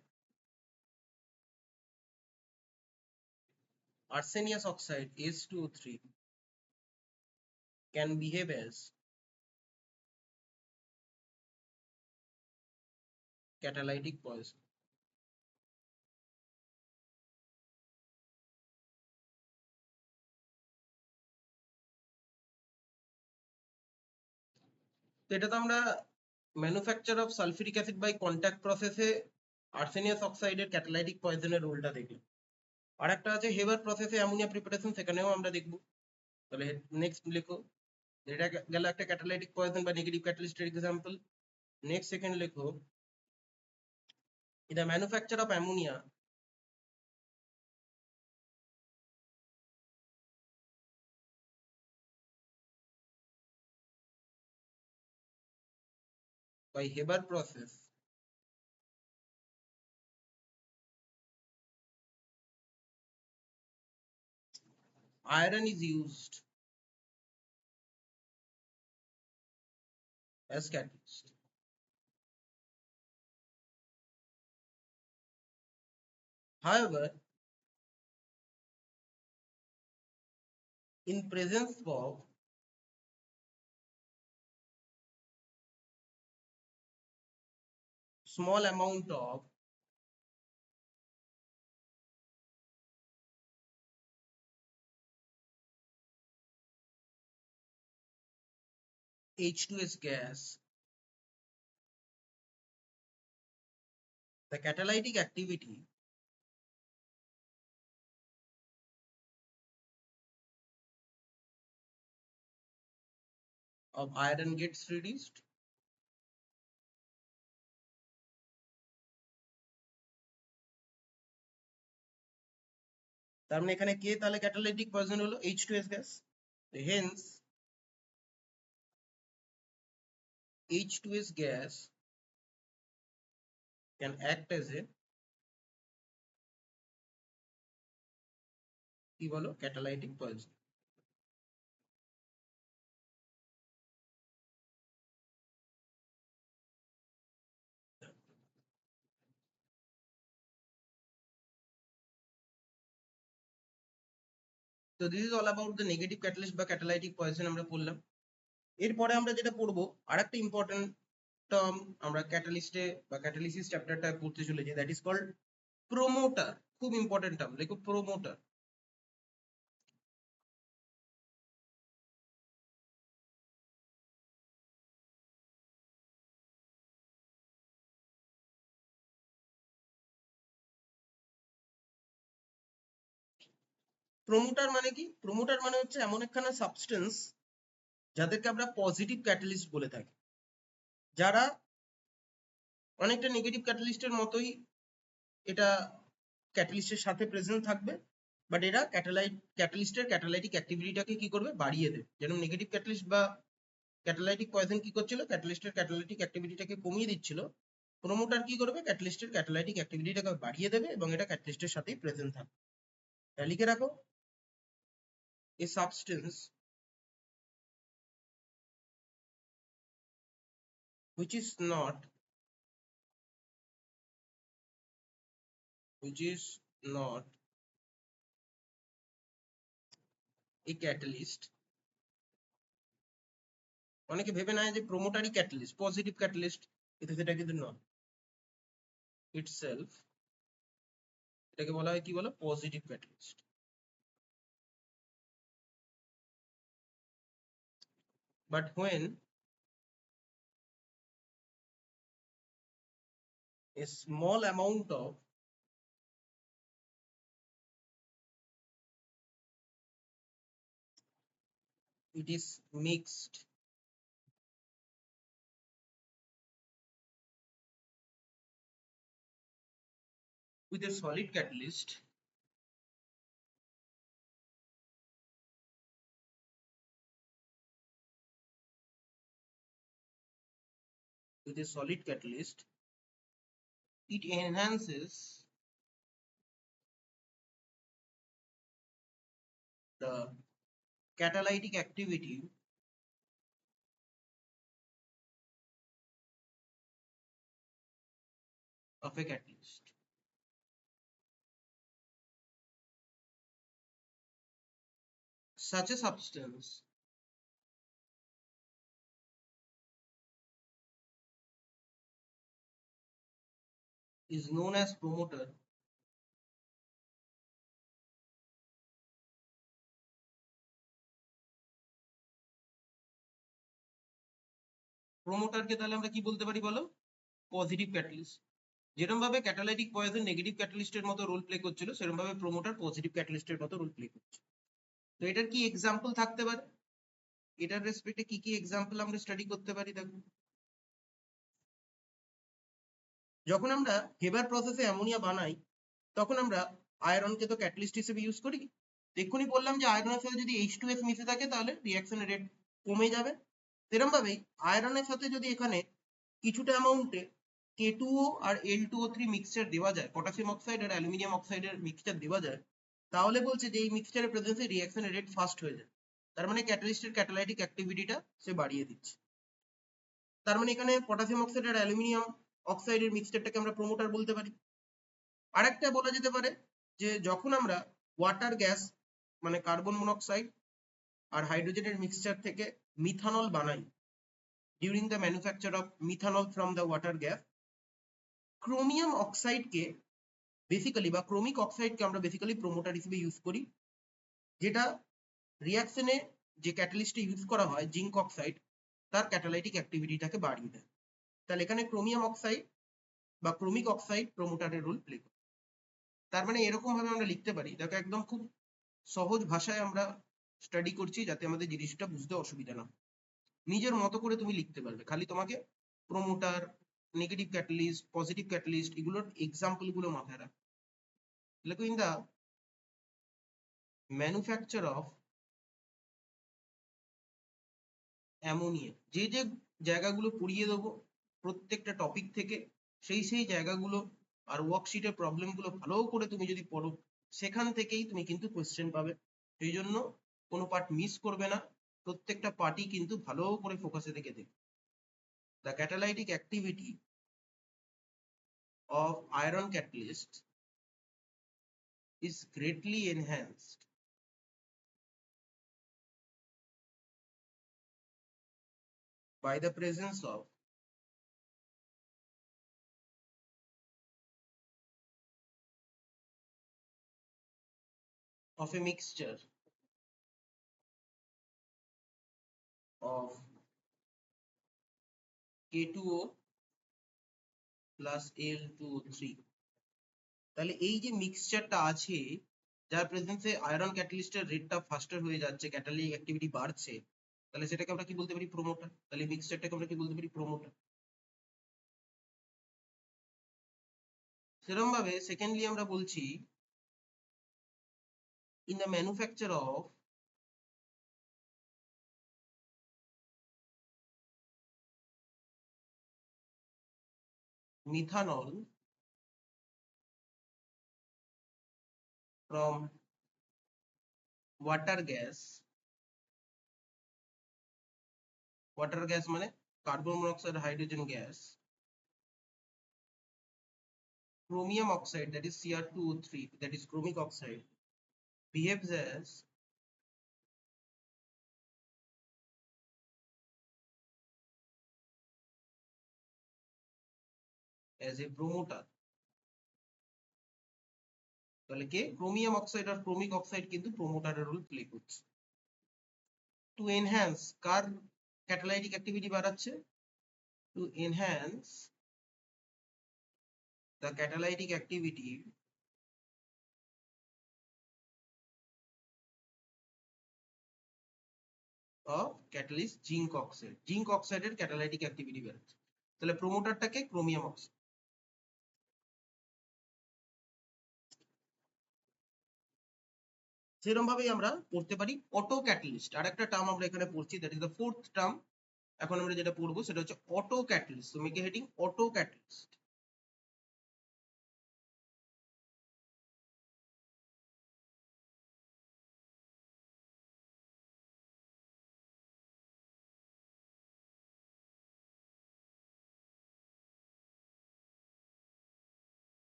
arsenious oxide S2O3 can behave as catalytic poison. তো এটা তো আমরা manufacture of sulphuric acid by contact প্রসেসে arsenious অক্সাইডের catalytic পয়জনের রোলটা দেখলাম। আর একটা আছে হেবার প্রসেসে অ্যামোনিয়া প্রিপারেশন, সেখানেও আমরা দেখব। তাহলে নেক্সট লেখো, এটা গেল একটা ক্যাটালাইটিক পয়জন বা নেগেটিভ ক্যাটালিস্টের এক্সাম্পল। নেক্সট সেকেন্ড লেখো, in the manufacture of ammonia by Haber process, iron is used as catalyst. However, in presence of small amount of H2S gas, the catalytic activity of iron gets reduced. তার মানে এখানে কে তাহলে catalytic poison হলো? H2S gas. Hence H2S gas can act as a কি বলো catalytic poison. তো this is all about the negative catalyst বা catalytic poison আমরা পড়লাম। এরপরে আমরা যেটা পড়বো আরেকটা ইম্পর্টেন্ট টার্ম আমরা ক্যাটালিস্টে বা ক্যাটালিসিস চ্যাপ্টারটা পড়তে চলেছি, দ্যাট ইজ কল্ড প্রোমোটার। খুব ইম্পর্টেন্ট টার্ম, দেখো প্রোমোটার। প্রোমোটার মানে কি? প্রোমোটার মানে হচ্ছে এমন একখানা সাবস্টেন্স যাদেরকে আমরা পজিটিভ ক্যাটালিস্ট বলে থাকি, যারা অনেকটা নেগেটিভ ক্যাটালিস্টের মতোই এটা ক্যাটালিস্টের সাথে প্রেজেন্ট থাকবে, বাট এরা ক্যাটালিস্টের ক্যাটালাইটিক অ্যাক্টিভিটিটাকে কি করবে? বাড়িয়ে দেবে। যেরকম নেগেটিভ ক্যাটালিস্ট বা ক্যাটালাইটিক পয়জন কি করছিল? ক্যাটালিস্টের ক্যাটালাইটিক অ্যাক্টিভিটিটাকে কমিয়ে দিচ্ছিল। প্রোমোটার কি করবে? ক্যাটালিস্টের ক্যাটালাইটিক অ্যাক্টিভিটিটাকে বাড়িয়ে দেবে এবং এটা ক্যাটালিস্টের সাথেই প্রেজেন্ট থাকবে। লিখে রাখো, এ substance which is not a catalyst, অনেকে ভেবে নেয় যে প্রোমোটারই ক্যাটালিস্ট, পজিটিভ ক্যাটালিস্ট, কিন্তু সেটা কিন্তু নয়। ইটসেলফ এটাকে বলা হয় কি বলো? Positive catalyst. but when a small amount of it is mixed with a solid catalyst, it enhances the catalytic activity of a catalyst. Such a substance is known as promoter. প্রোমোটারকে তাহলে আমরা কি বলতে পারি বলো? Positive catalyst. যেরকম ভাবে catalytic poison negative ক্যাটালিস্টের মতো role play করছিল, সেরকম ভাবে প্রোমোটার পজিটিভ ক্যাটালিস্টের মতো রোল প্লে করছে। তো এটার কি এক্সাম্পল থাকতে পারে? এটার রেসপেক্টে কি কি এক্সাম্পল আমরা স্টাডি করতে পারি? দেখো, যখন আমরা হেবার প্রসেসে অ্যামোনিয়া বানাই, তখন আমরা আয়রনকে তো ক্যাটালিস্ট হিসেবে ইউজ করি। এক্ষুনি বললাম যে আয়রনের সাথে যদি H2S মিশে থাকে তাহলে রিঅ্যাকশনের রেট কমে যাবে। সেরকম ভাবেই আয়রনের সাথে যদি এখানে কিছুটা অ্যামাউন্টে K2O আর L2O3 মিক্সচার দেওয়া যায়, পটাশিয়াম অক্সাইড আর অ্যালুমিনিয়াম অক্সাইডের মিক্সচার দেওয়া যায়, তাহলে বলছে যে এই মিক্সচারের প্রেজেন্সে রিঅ্যাকশনের রেট ফাস্ট হয়ে যায়। তার মানে ক্যাটালিস্টের ক্যাটালাইটিক অ্যাক্টিভিটিটা সে বাড়িয়ে দিচ্ছে। তার মানে এখানে পটাশিয়াম অক্সাইড আর অ্যালুমিনিয়াম অক্সাইডের মিক্সচারটাকে আমরা প্রোমোটার বলতে পারি। আরেকটা বলা যেতে পারে যে যখন আমরা ওয়াটার গ্যাস মানে কার্বন মনোক্সাইড আর হাইড্রোজেনের মিক্সচার থেকে মিথানল বানাই, during the manufacture of methanol from the water gas, chromium অক্সাইডকে বেসিক্যালি বা ক্রোমিক অক্সাইডকে আমরা বেসিক্যালি প্রোমোটার হিসেবে ইউজ করি, যেটা রিঅ্যাকশনে যে ক্যাটালিস্টে ইউজ করা হয় জিঙ্ক অক্সাইড, তার ক্যাটালাইটিক অ্যাক্টিভিটিটাকে বাড়িয়ে দেয়। তাহলে এখানে ক্রোমিয়াম অক্সাইড বা ক্রোমিক অক্সাইড প্রোমোটারের রোল প্লে করে। তার মানে এরকম ভাবে আমরা লিখতে পারি, দেখো একদম খুব সহজ ভাষায় আমরা স্টাডি করছি যাতে আমাদের জিনিসটা বুঝতে অসুবিধা না হয়। নিজের মতো করে তুমি লিখতে পারবে, খালি তোমাকে promoter, negative catalyst, positive catalyst এগুলোর এক্সাম্পল গুলো মাথায় রাখ। লেখো in the manufacture of ammonia, যে যে জায়গাগুলো পড়িয়ে দেবো প্রত্যেকটা টপিক থেকে, সেই সেই জায়গাগুলো আর ওয়ার্কশিটের প্রবলেমগুলো ভালো করে তুমি যদি পড়ো, সেখান থেকেই তুমি কিন্তু কোয়েশ্চেন পাবে। সেই জন্য কোনো পার্ট মিস করবে না, প্রত্যেকটা পার্টই কিন্তু ভালো করে ফোকাসে দেখে দেবে। The catalytic activity of iron catalyst is greatly enhanced by the presence of a mixture of K2O plus L2O3। তাহলে এই যে মিক্সচারটা আছে, যার প্রেজেন্সে আয়রন ক্যাটালিস্টের রেটটা ফাস্টার হয়ে যাচ্ছে, ক্যাটালিটিক অ্যাক্টিভিটি বাড়ছে, তাহলে সেটাকে আমরা কি বলতে পারি? প্রোমোটার। তাহলে মিক্সচারটাকে আমরা কি বলতে পারি? প্রোমোটার। সেরকম ভাবে সেকেন্ডলি আমরা বলছি in the manufacture of methanol from water gas, water gas মানে carbon monoxide, hydrogen gas, chromium oxide, that is Cr2O3, that is chromic oxide, behaves as a promoter। তাহলে কে? ক্রোমিয়াম অক্সাইড আর chromic oxide কিন্তু প্রোমোটারের role play করছে। To enhance কার catalytic activity বাড়াচ্ছে, to enhance the catalytic activity of catalyst zinc oxide. Zinc অক্সাইডের catalytic activity বাড়াচ্ছে। তাহলে প্রোমোটারটাকে ক্রোমিয়াম অক্সাইড। সেরকম ভাবেই আমরা পড়তে পারি অটো ক্যাটালিস্ট। আর একটা টার্ম আমরা এখানে পড়ছি, that is the fourth term. এখন আমরা যেটা পড়বো সেটা হচ্ছে অটো ক্যাটালিস্ট। তো make heading auto catalyst.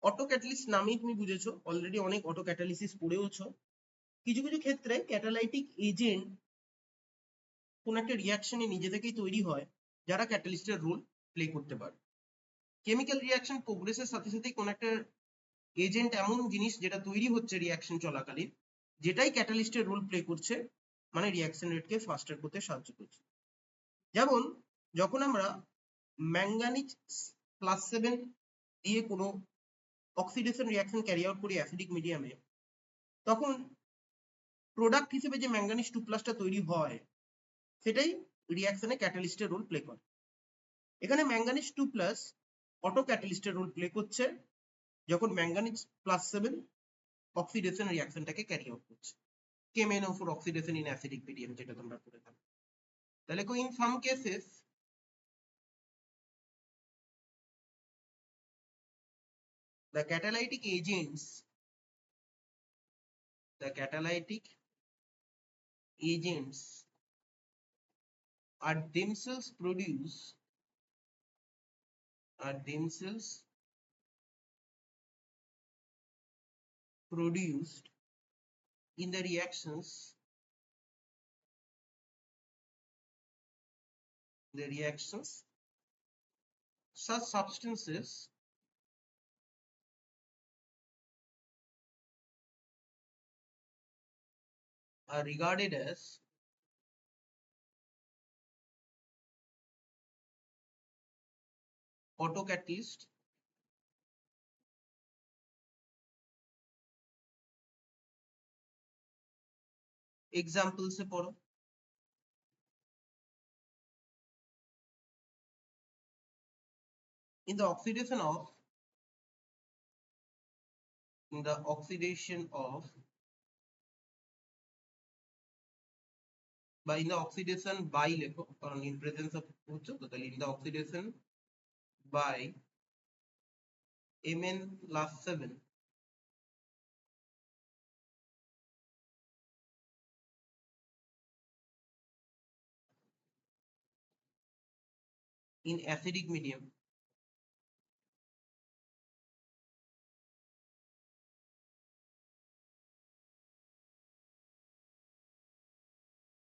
Auto catalyst নামেই তুমি বুঝেছো, অলরেডি অনেক অটো ক্যাটালিসিস পড়েওছো। কিছু কিছু ক্ষেত্রে ক্যাটালাইটিক এজেন্ট কোন একটা রিয়াকশনে নিজে থেকেই তৈরি হয়, যারা ক্যাটালিস্টের রোল প্লে করতে পারে। কেমিক্যাল রিয়াকশন প্রোগ্রেসের সাথে সাথেই কোন একটা এজেন্ট এমন জিনিস যেটা তৈরি হচ্ছে রিয়াকশন চলাকালীন, যেটাই ক্যাটালিস্টের রোল প্লে করছে, মানে রিয়াকশন রেটকে ফাস্টার করতে সাহায্য করছে। যেমন যখন আমরা ম্যাঙ্গানিজ +7 দিয়ে কোনো অক্সিডেশন রিয়াকশন ক্যারি আউট করি অ্যাসিডিক মিডিয়ামে, তখন প্রোডাক্ট হিসেবে যে ম্যাঙ্গানিজ 2+ তৈরি হয়, সেটাই রিয়াকশনে ক্যাটালিস্টের রোল প্লে করে। এখানে ম্যাঙ্গানিজ 2+ অটো ক্যাটালিস্টের রোল প্লে করছে যখন ম্যাঙ্গানিজ +7 অক্সিডেশন রিয়াকশনটাকে ক্যারি আউট করছে। KMnO4 oxidation in acidic medium, যেটা তোমরা পড়ে থাকো। তাহলে in some cases the catalytic agents are themselves produced in the reactions such substances are regarded as autocatalyst example से पढ़ो। in the oxidation of বা in the oxidation by লেখো, কারণ in presence of হচ্ছে তো, তাহলে in the oxidation by Mn+7 in acidic medium,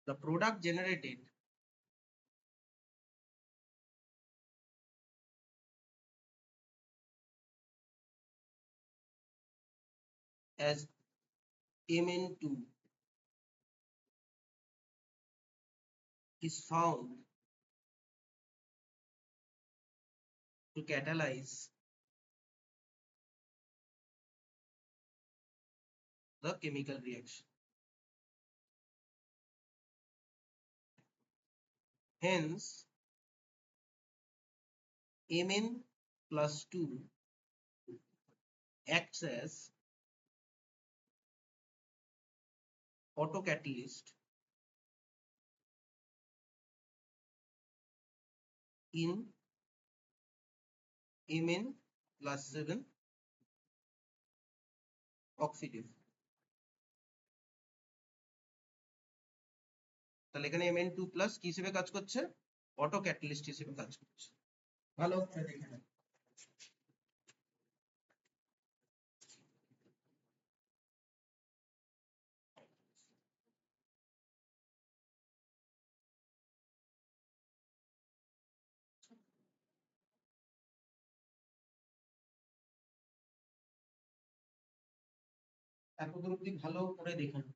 the product generated as Mn2 is found to catalyze the chemical reaction. Hence, Mn+2 acts as autocatalyst in Mn+7 oxidation. তাহলে এখানে Mn2+ কি হিসেবে কাজ করছে? Auto catalyst হিসেবে কাজ করছে। ভালো করে দেখে নাও। এতদূর অব্দি ভালো করে দেখে নাও।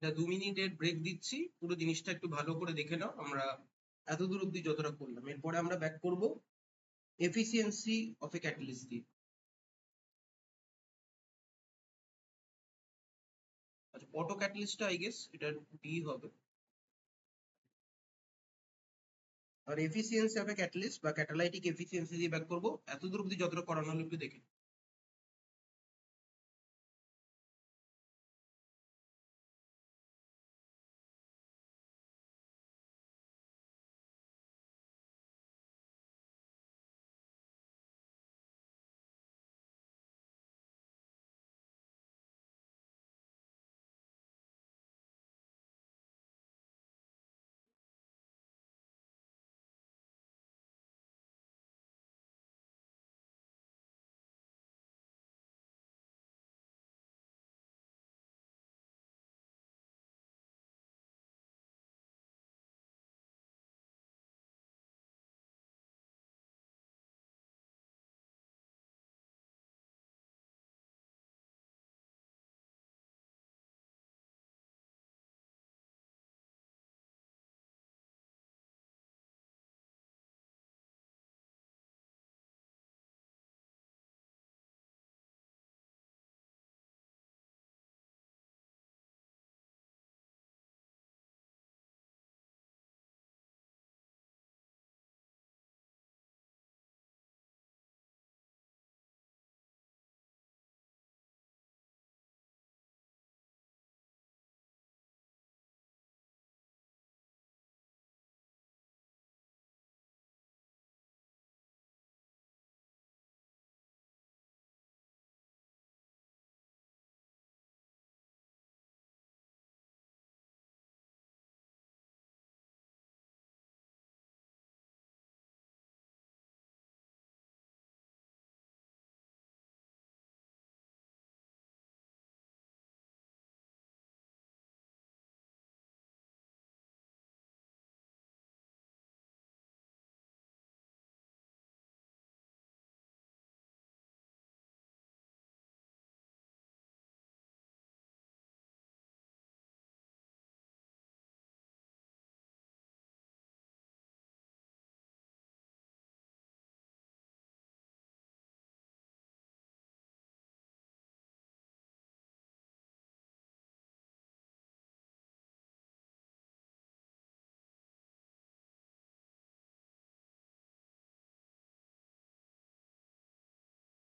2 মিনিটের ব্রেক দিচ্ছি, পুরো জিনিসটা একটু ভালো করে দেখে নাও। আমরা এতদূর অব্দি যতটা করলাম, এরপরে আমরা ব্যাক করব এফিসিয়েন্সি অফ এ ক্যাটালিস্ট দিয়ে। আচ্ছা, অটো ক্যাটালিস্টটা আই গেস এটা ডি হবে। আর এফিসিয়েন্সি অফ এ ক্যাটালিস্ট বা ক্যাটালাইটিক এফিসিয়েন্সি দিয়ে ব্যাক করব। এতদূর অব্দি যতটা করানো হলো একটু দেখে।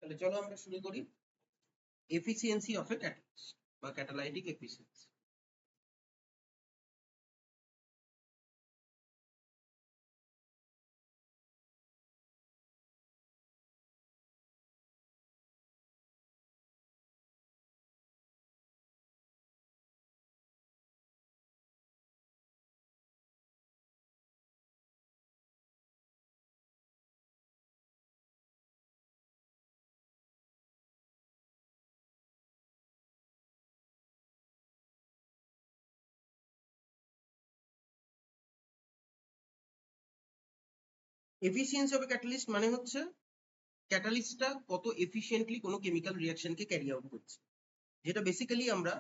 তাহলে চলো আমরা শুরু করি এফিসিয়েন্সি অফ এ ক্যাটালিস্ট বা catalytic efficiency. Efficiency of a catalyst মানে হচ্ছে ক্যাটালিস্টটা কত এফিশিয়েন্টলি কোনো কেমিক্যাল রিঅ্যাকশনকে ক্যারি আউট করছে, যেটা বেসিক্যালি আমরা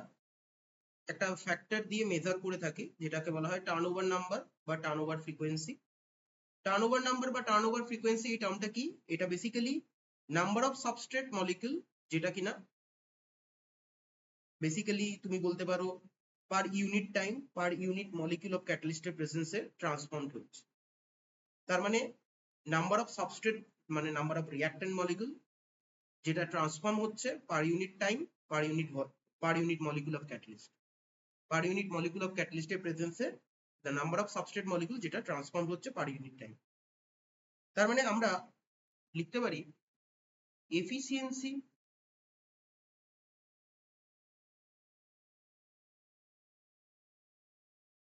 একটা ফ্যাক্টর দিয়ে মেজার করে থাকি, যেটাকে বলা হয় টার্নওভার নাম্বার বা টার্নওভার ফ্রিকোয়েন্সি। টার্নওভার নাম্বার বা টার্নওভার ফ্রিকোয়েন্সি এই টার্মটা কি? এটা basically number of substrate molecule, যেটা কিনা বেসিক্যালি তুমি বলতে পারো per unit time, per unit molecule of ক্যাটালিস্টের প্রেজেন্সে ট্রান্সফর্ম হচ্ছে। তার মানে নাম্বার অফ সাবস্ট্রেট মানে নাম্বার অফ রিঅ্যাক্ট্যান্ট মলিকিউল যেটা ট্রান্সফর্ম হচ্ছে per unit time, per unit molecule of catalyst. Per unit molecule of ক্যাটালিস্টের প্রেজেন্সে the number of substrate molecule যেটা ট্রান্সফর্ম হচ্ছে পার ইউনিট টাইম। তার মানে আমরা লিখতে পারি efficiency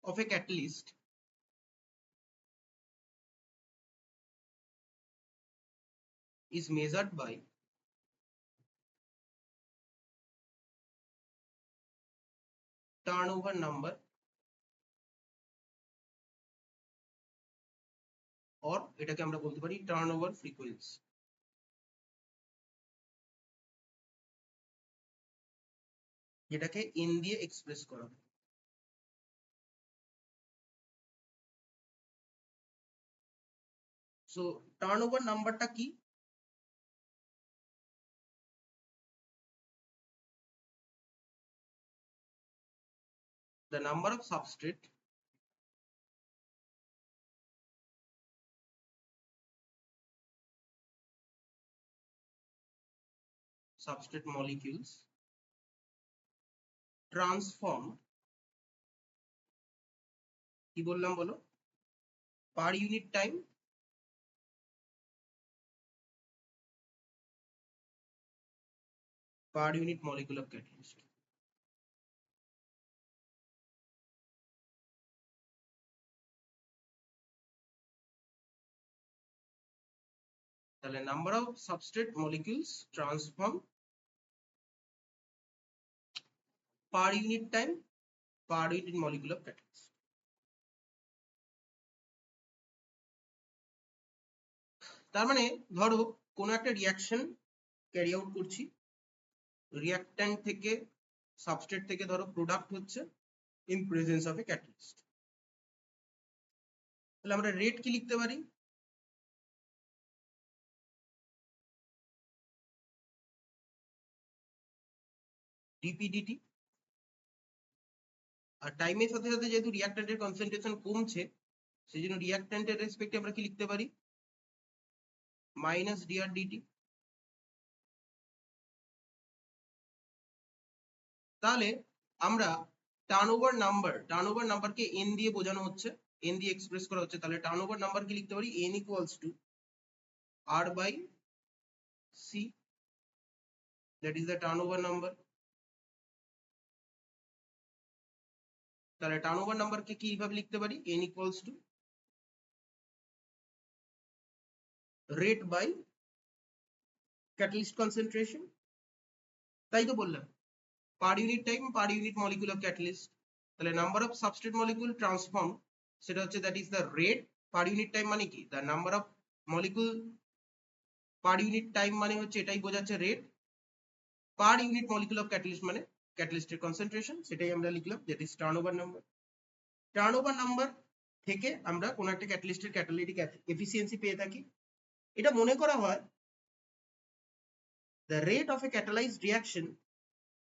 of a catalyst is measured by turnover number or এটাকে আমরা বলতে পারি turnover frequency, যেটাকে n দিয়ে এক্সপ্রেস করা হয়। সো টার্নওভার নাম্বারটা কি? The number of substrate molecules transform, কি বললাম বলো, per unit time per unit molecule of catalyst. তাহলে number of substrate molecules transform per unit time per unit molecule of catalyst. তার মানে ধরো কোন একটা রিয়াকশন ক্যারি আউট করছি, রিয়াক্ট্যান্ট থেকে সাবস্ট্রেট থেকে ধরো প্রোডাক্ট হচ্ছে in presence of a catalyst. তাহলে আমরা রেট কি লিখতে পারি? ডিপিডিটি। আর টাইমের সাথে সাথে যেহেতু রিয়াক্ট্যান্টের কনসেন্ট্রেশন কমছে, সেই জন্য রিয়াক্ট্যান্টের রেসপেক্টে আমরা কি লিখতে পারি? Minus dr dt. তাহলে আমরা টার্নওভার নাম্বারকে এন দিয়ে বোঝানো হচ্ছে, এন দিয়ে এক্সপ্রেস করা হচ্ছে। তাহলে টার্নওভার নাম্বার কি লিখতে পারি? N equals to R by C, that is the turnover number. তাহলে টার্নওভার নাম্বারকে কিভাবে লিখতে পারি? N equals to rate by catalyst concentration. তাই তো বললাম, per unit time per unit molecule of catalyst. তাহলে number of substrate molecule transform, সেটা হচ্ছে that is the rate per unit time. মানে কি? The number of molecule per unit time মানে হচ্ছে এটাই বোঝাচ্ছে rate, per unit molecule of catalyst মানে ক্যাটালিস্টের কনসেন্ট্রেশন, সেটাই আমরা লিখলাম, that is turnover number. Turnover number থেকে আমরা কোন একটা ক্যাটালিস্টের ক্যাটালিটিক এফিসিয়েন্সি পেয়ে থাকি। এটা মনে করা হয় the rate of a catalyzed reaction,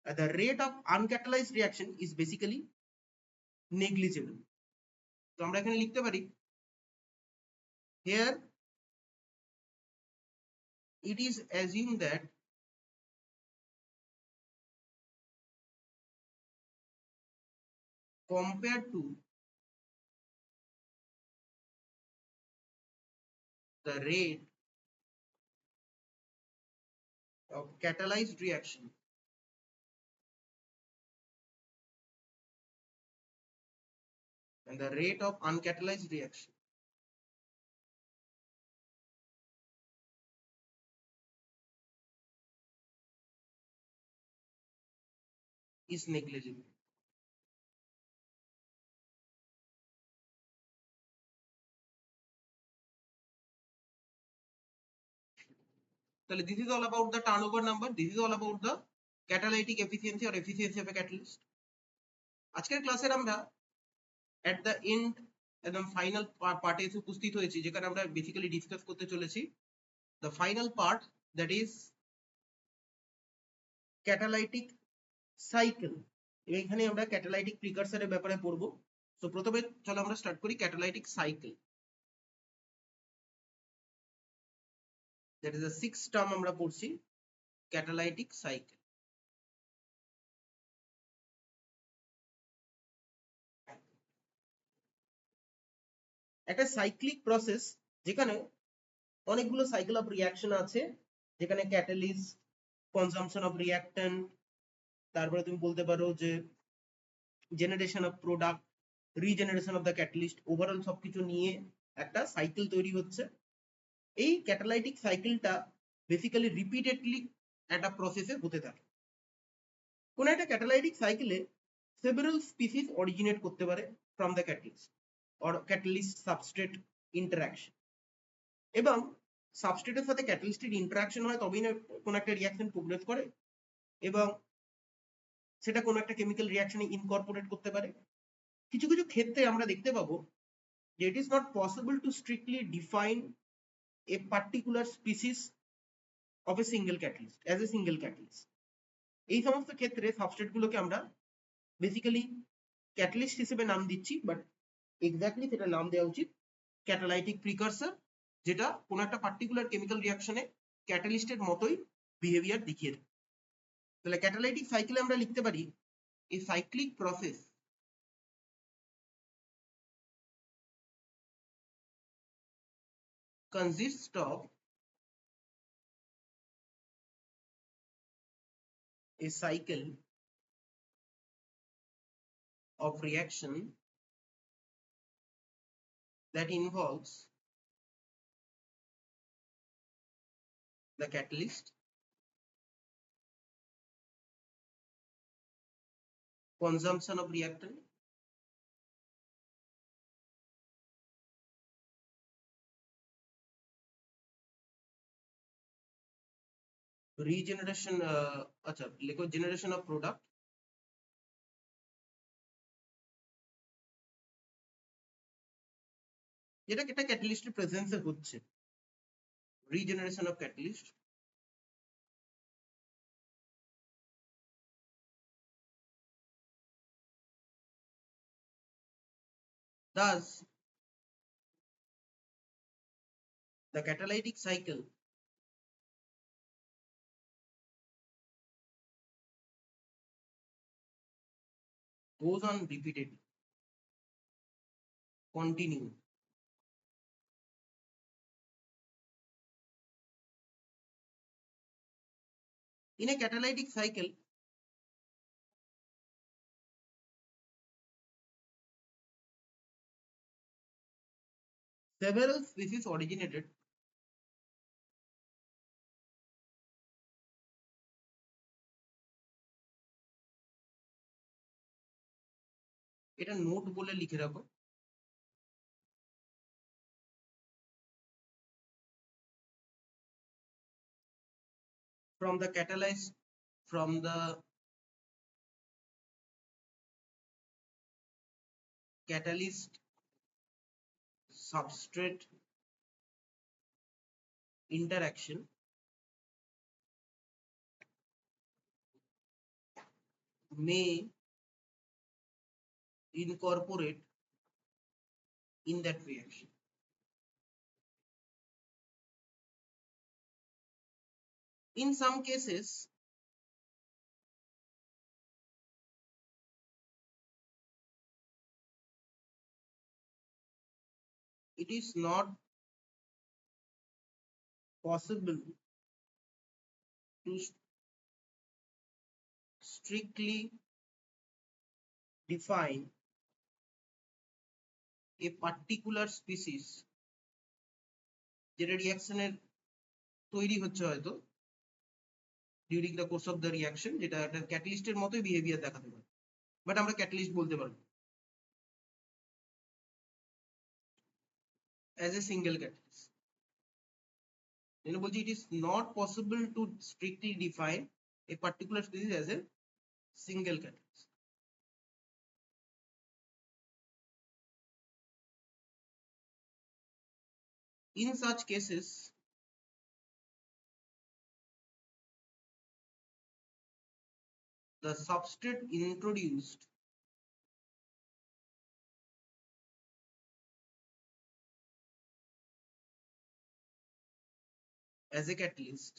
the rate of uncatalyzed reaction is basically negligible. তো আমরা এখানে লিখতে পারি here it is assumed that compared to the rate of catalyzed reaction, and the rate of uncatalyzed reaction is negligible. তাহলে this is all about the turnover number, this is all about the catalytic efficiency or efficiency of a catalyst. আজকের ক্লাসের আমরা at the end একদম final পার্টে এসে উপস্থিত হয়েছি, যেখানে আমরা বেসিক্যালি ডিসকাস করতে চলেছি the final part, that is catalytic cycle। এখানে আমরা ক্যাটালাইটিক প্রিকারসরের ব্যাপারে পড়বো। তো প্রথমে চলো আমরা স্টার্ট করি catalytic cycle. That is the six term আমরা পড়ছি, ক্যাটালাইটিক সাইকেল। একটা সাইক্লিক প্রসেস যেখানে অনেকগুলো সাইকেল অফ রিয়াকশন আছে, যেখানে ক্যাটালিস্ট, কনজাম্পশন অফ রিয়াক্ট্যান্ট, তারপরে তুমি বলতে পারো যে generation of product, regeneration of the catalyst, overall সবকিছু নিয়ে একটা সাইকেল তৈরি হচ্ছে। এই ক্যাটালাইটিক সাইকেলটা বেসিক্যালি রিপিটেডলি একটা প্রসেসে হতে থাকে। কোন একটা ক্যাটালাইটিক সাইকেলে সেভারাল স্পিসিস অরিজিনেট করতে পারে from the catalyst or catalyst substrate interaction, এবং সাবস্ট্রেটের সাথে ক্যাটালিস্টের ইন্টারাকশন হয় তবেই না কোন একটা রিয়াকশন প্রোগ্রেস করে এবং সেটা কোন একটা কেমিক্যাল রিয়াকশনে ইনকর্পোরেট করতে পারে। কিছু কিছু ক্ষেত্রে আমরা দেখতে পাবো যে it is not possible to strictly define a particular species of a single catalyst as a single catalyst। এই সমস্ত ক্ষেত্রে সাবস্ট্রেট গুলোকে আমরা বেসিক্যালি ক্যাটালিস্ট হিসেবে নাম দিচ্ছি, বাট এক্স্যাক্টলি সেটা নাম দেওয়া উচিত ক্যাটালাইটিক প্রিকারসর, যেটা কোনো একটা পার্টিকুলার কেমিক্যাল রিয়াকশনে ক্যাটালিস্টের মতোই বিহেভিয়ার দেখিয়ে দেয়। তাহলে ক্যাটালাইটিক সাইকেলে আমরা লিখতে পারি a cyclic process consists of a cycle of reaction that involves the catalyst, consumption of reactant, regeneration अच्छा लिखो generation of product, যেটা একটা ক্যাটালিস্টের প্রেজেন্সে হচ্ছে, regeneration of catalyst, thus the catalytic cycle goes on repeatedly, continue. In a catalytic cycle, several species originated এটা note বলে লিখে রাখো, from the catalyst from the catalyst substrate interaction may incorporate in that reaction. In some cases, it is not possible to strictly define a particular species যেটা রিঅ্যাকশনের তৈরি হচ্ছে হয়তো during the course of the reaction, যেটা একটা ক্যাটালিস্টের মতোই behaviour দেখাতে পারে, but আমরা ক্যাটালিস্ট বলতে পারবো as a single catalyst। বলছি it is not possible to strictly define a particular species as a single catalyst। In such cases, the substrate introduced as a catalyst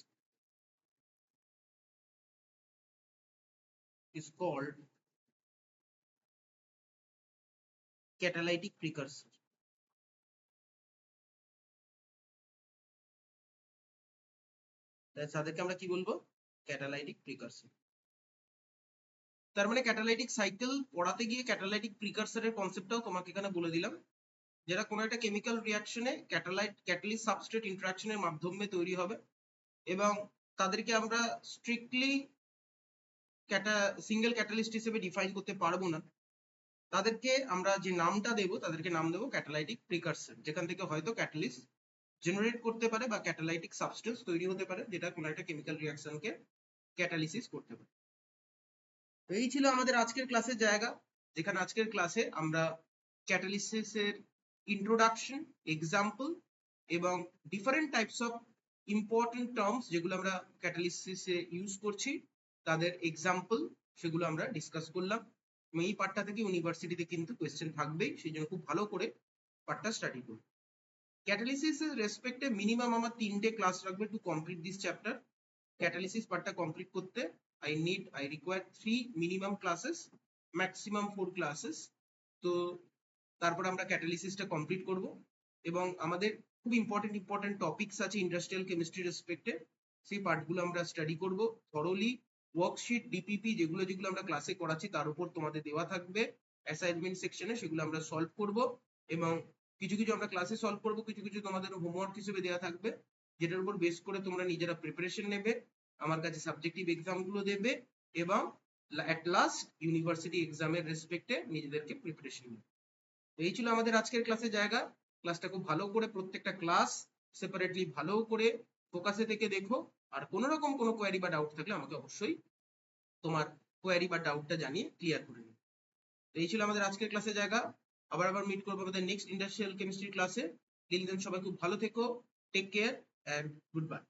is called catalytic precursor। তাদেরকে আমরা কি বলবো? Catalytic প্রিকারসর। তার মানে catalytic cycle পড়াতে গিয়ে catalytic প্রিকারসরের কনসেপ্টটাও তোমাকে এখানে বলে দিলাম, যেটা কোনো একটা কেমিক্যাল রিঅ্যাকশনে ক্যাটালিস্ট সাবস্ট্রেট ইন্টারাকশনের মাধ্যমে তৈরি হবে, এবং তাদেরকে আমরা স্ট্রিক্টলি সিঙ্গেল ক্যাটালিস্ট হিসেবে ডিফাইন করতে পারবো না। তাদেরকে আমরা যে নামটা দেবো তাদেরকে নাম দেবো ক্যাটালাইটিক প্রিকারসর, যেখান থেকে হয়তো ক্যাটালিস্ট জেনারেট করতে পারে বা ক্যাটালাইটিক সাবস্টেন্স তৈরি হতে পারে, যেটা কোনো একটা কেমিক্যাল রিঅ্যাকশনকে ক্যাটালিসিস করতে পারে। এই ছিল আমাদের আজকের ক্লাসের জায়গা, যেখানে আজকের ক্লাসে আমরা ক্যাটালিসিসের ইন্ট্রোডাকশন, এক্সাম্পল এবং different types of important terms যেগুলো আমরা ক্যাটালিসিসে ইউজ করছি তাদের এক্সাম্পল সেগুলো আমরা ডিসকাস করলাম। এবং এই পার্টটা থেকে ইউনিভার্সিটিতে কিন্তু কোয়েশ্চেন থাকবেই, সেই জন্য খুব ভালো করে পার্টটা স্টাডি করুন। ক্যাটালিসিস এর রেসপেক্টে মিনিমাম আমার 3টে ক্লাস রাখবে টু কমপ্লিট দিস চ্যাপ্টার। ক্যাটালিসিস পার্টটা কমপ্লিট করতে I require 3 minimum classes, maximum 4 classes. তো তারপর আমরা ক্যাটালিসিসটা কমপ্লিট করব এবং আমাদের খুব ইম্পর্টেন্ট টপিকস আছে ইন্ডাস্ট্রিয়াল কেমিস্ট্রি রেসপেক্টে, সেই পার্টগুলো আমরা স্টাডি করব থরোলি। ওয়ার্কশিট ডিপিপি যেগুলো আমরা ক্লাসে করাচ্ছি তার উপর তোমাদের দেওয়া থাকবে অ্যাসাইনমেন্ট সেকশনে, সেগুলো আমরা সলভ করব এবং কিছু আমরা ক্লাসে সলভ করব, কিছু তোমাদের হোমওয়ার্ক হিসেবে দেওয়া থাকবে, যেটার উপর বেস করে তোমরা নিজেরা প্রিপারেশন নেবে, আমার কাছে সাবজেক্টিভ এক্সাম গুলো দেবে এবং অ্যাট লাস্ট ইউনিভার্সিটি এক্সামের রেসপেক্টে নিজেদেরকে প্রিপারেশন নেবে। তো এই ছিল আমাদের আজকের ক্লাসের জায়গা। ক্লাসটা খুব ভালো করে প্রত্যেকটা ক্লাস সেপারেটলি ভালো করে ফোকাসে থেকে দেখো, আর কোনো রকম কোনো কোয়ারি বা ডাউট থাকলে আমাকে অবশ্যই তোমার কোয়ারি বা ডাউটটা জানিয়ে ক্লিয়ার করে নেবে। তো এই ছিল আমাদের আজকের ক্লাসের জায়গা। আবার মিট করবো আমাদের নেক্সট ইন্ডাস্ট্রিয়াল কেমিস্ট্রি ক্লাসে। টিল দেন সবাই খুব ভালো থেকো, take care and good by.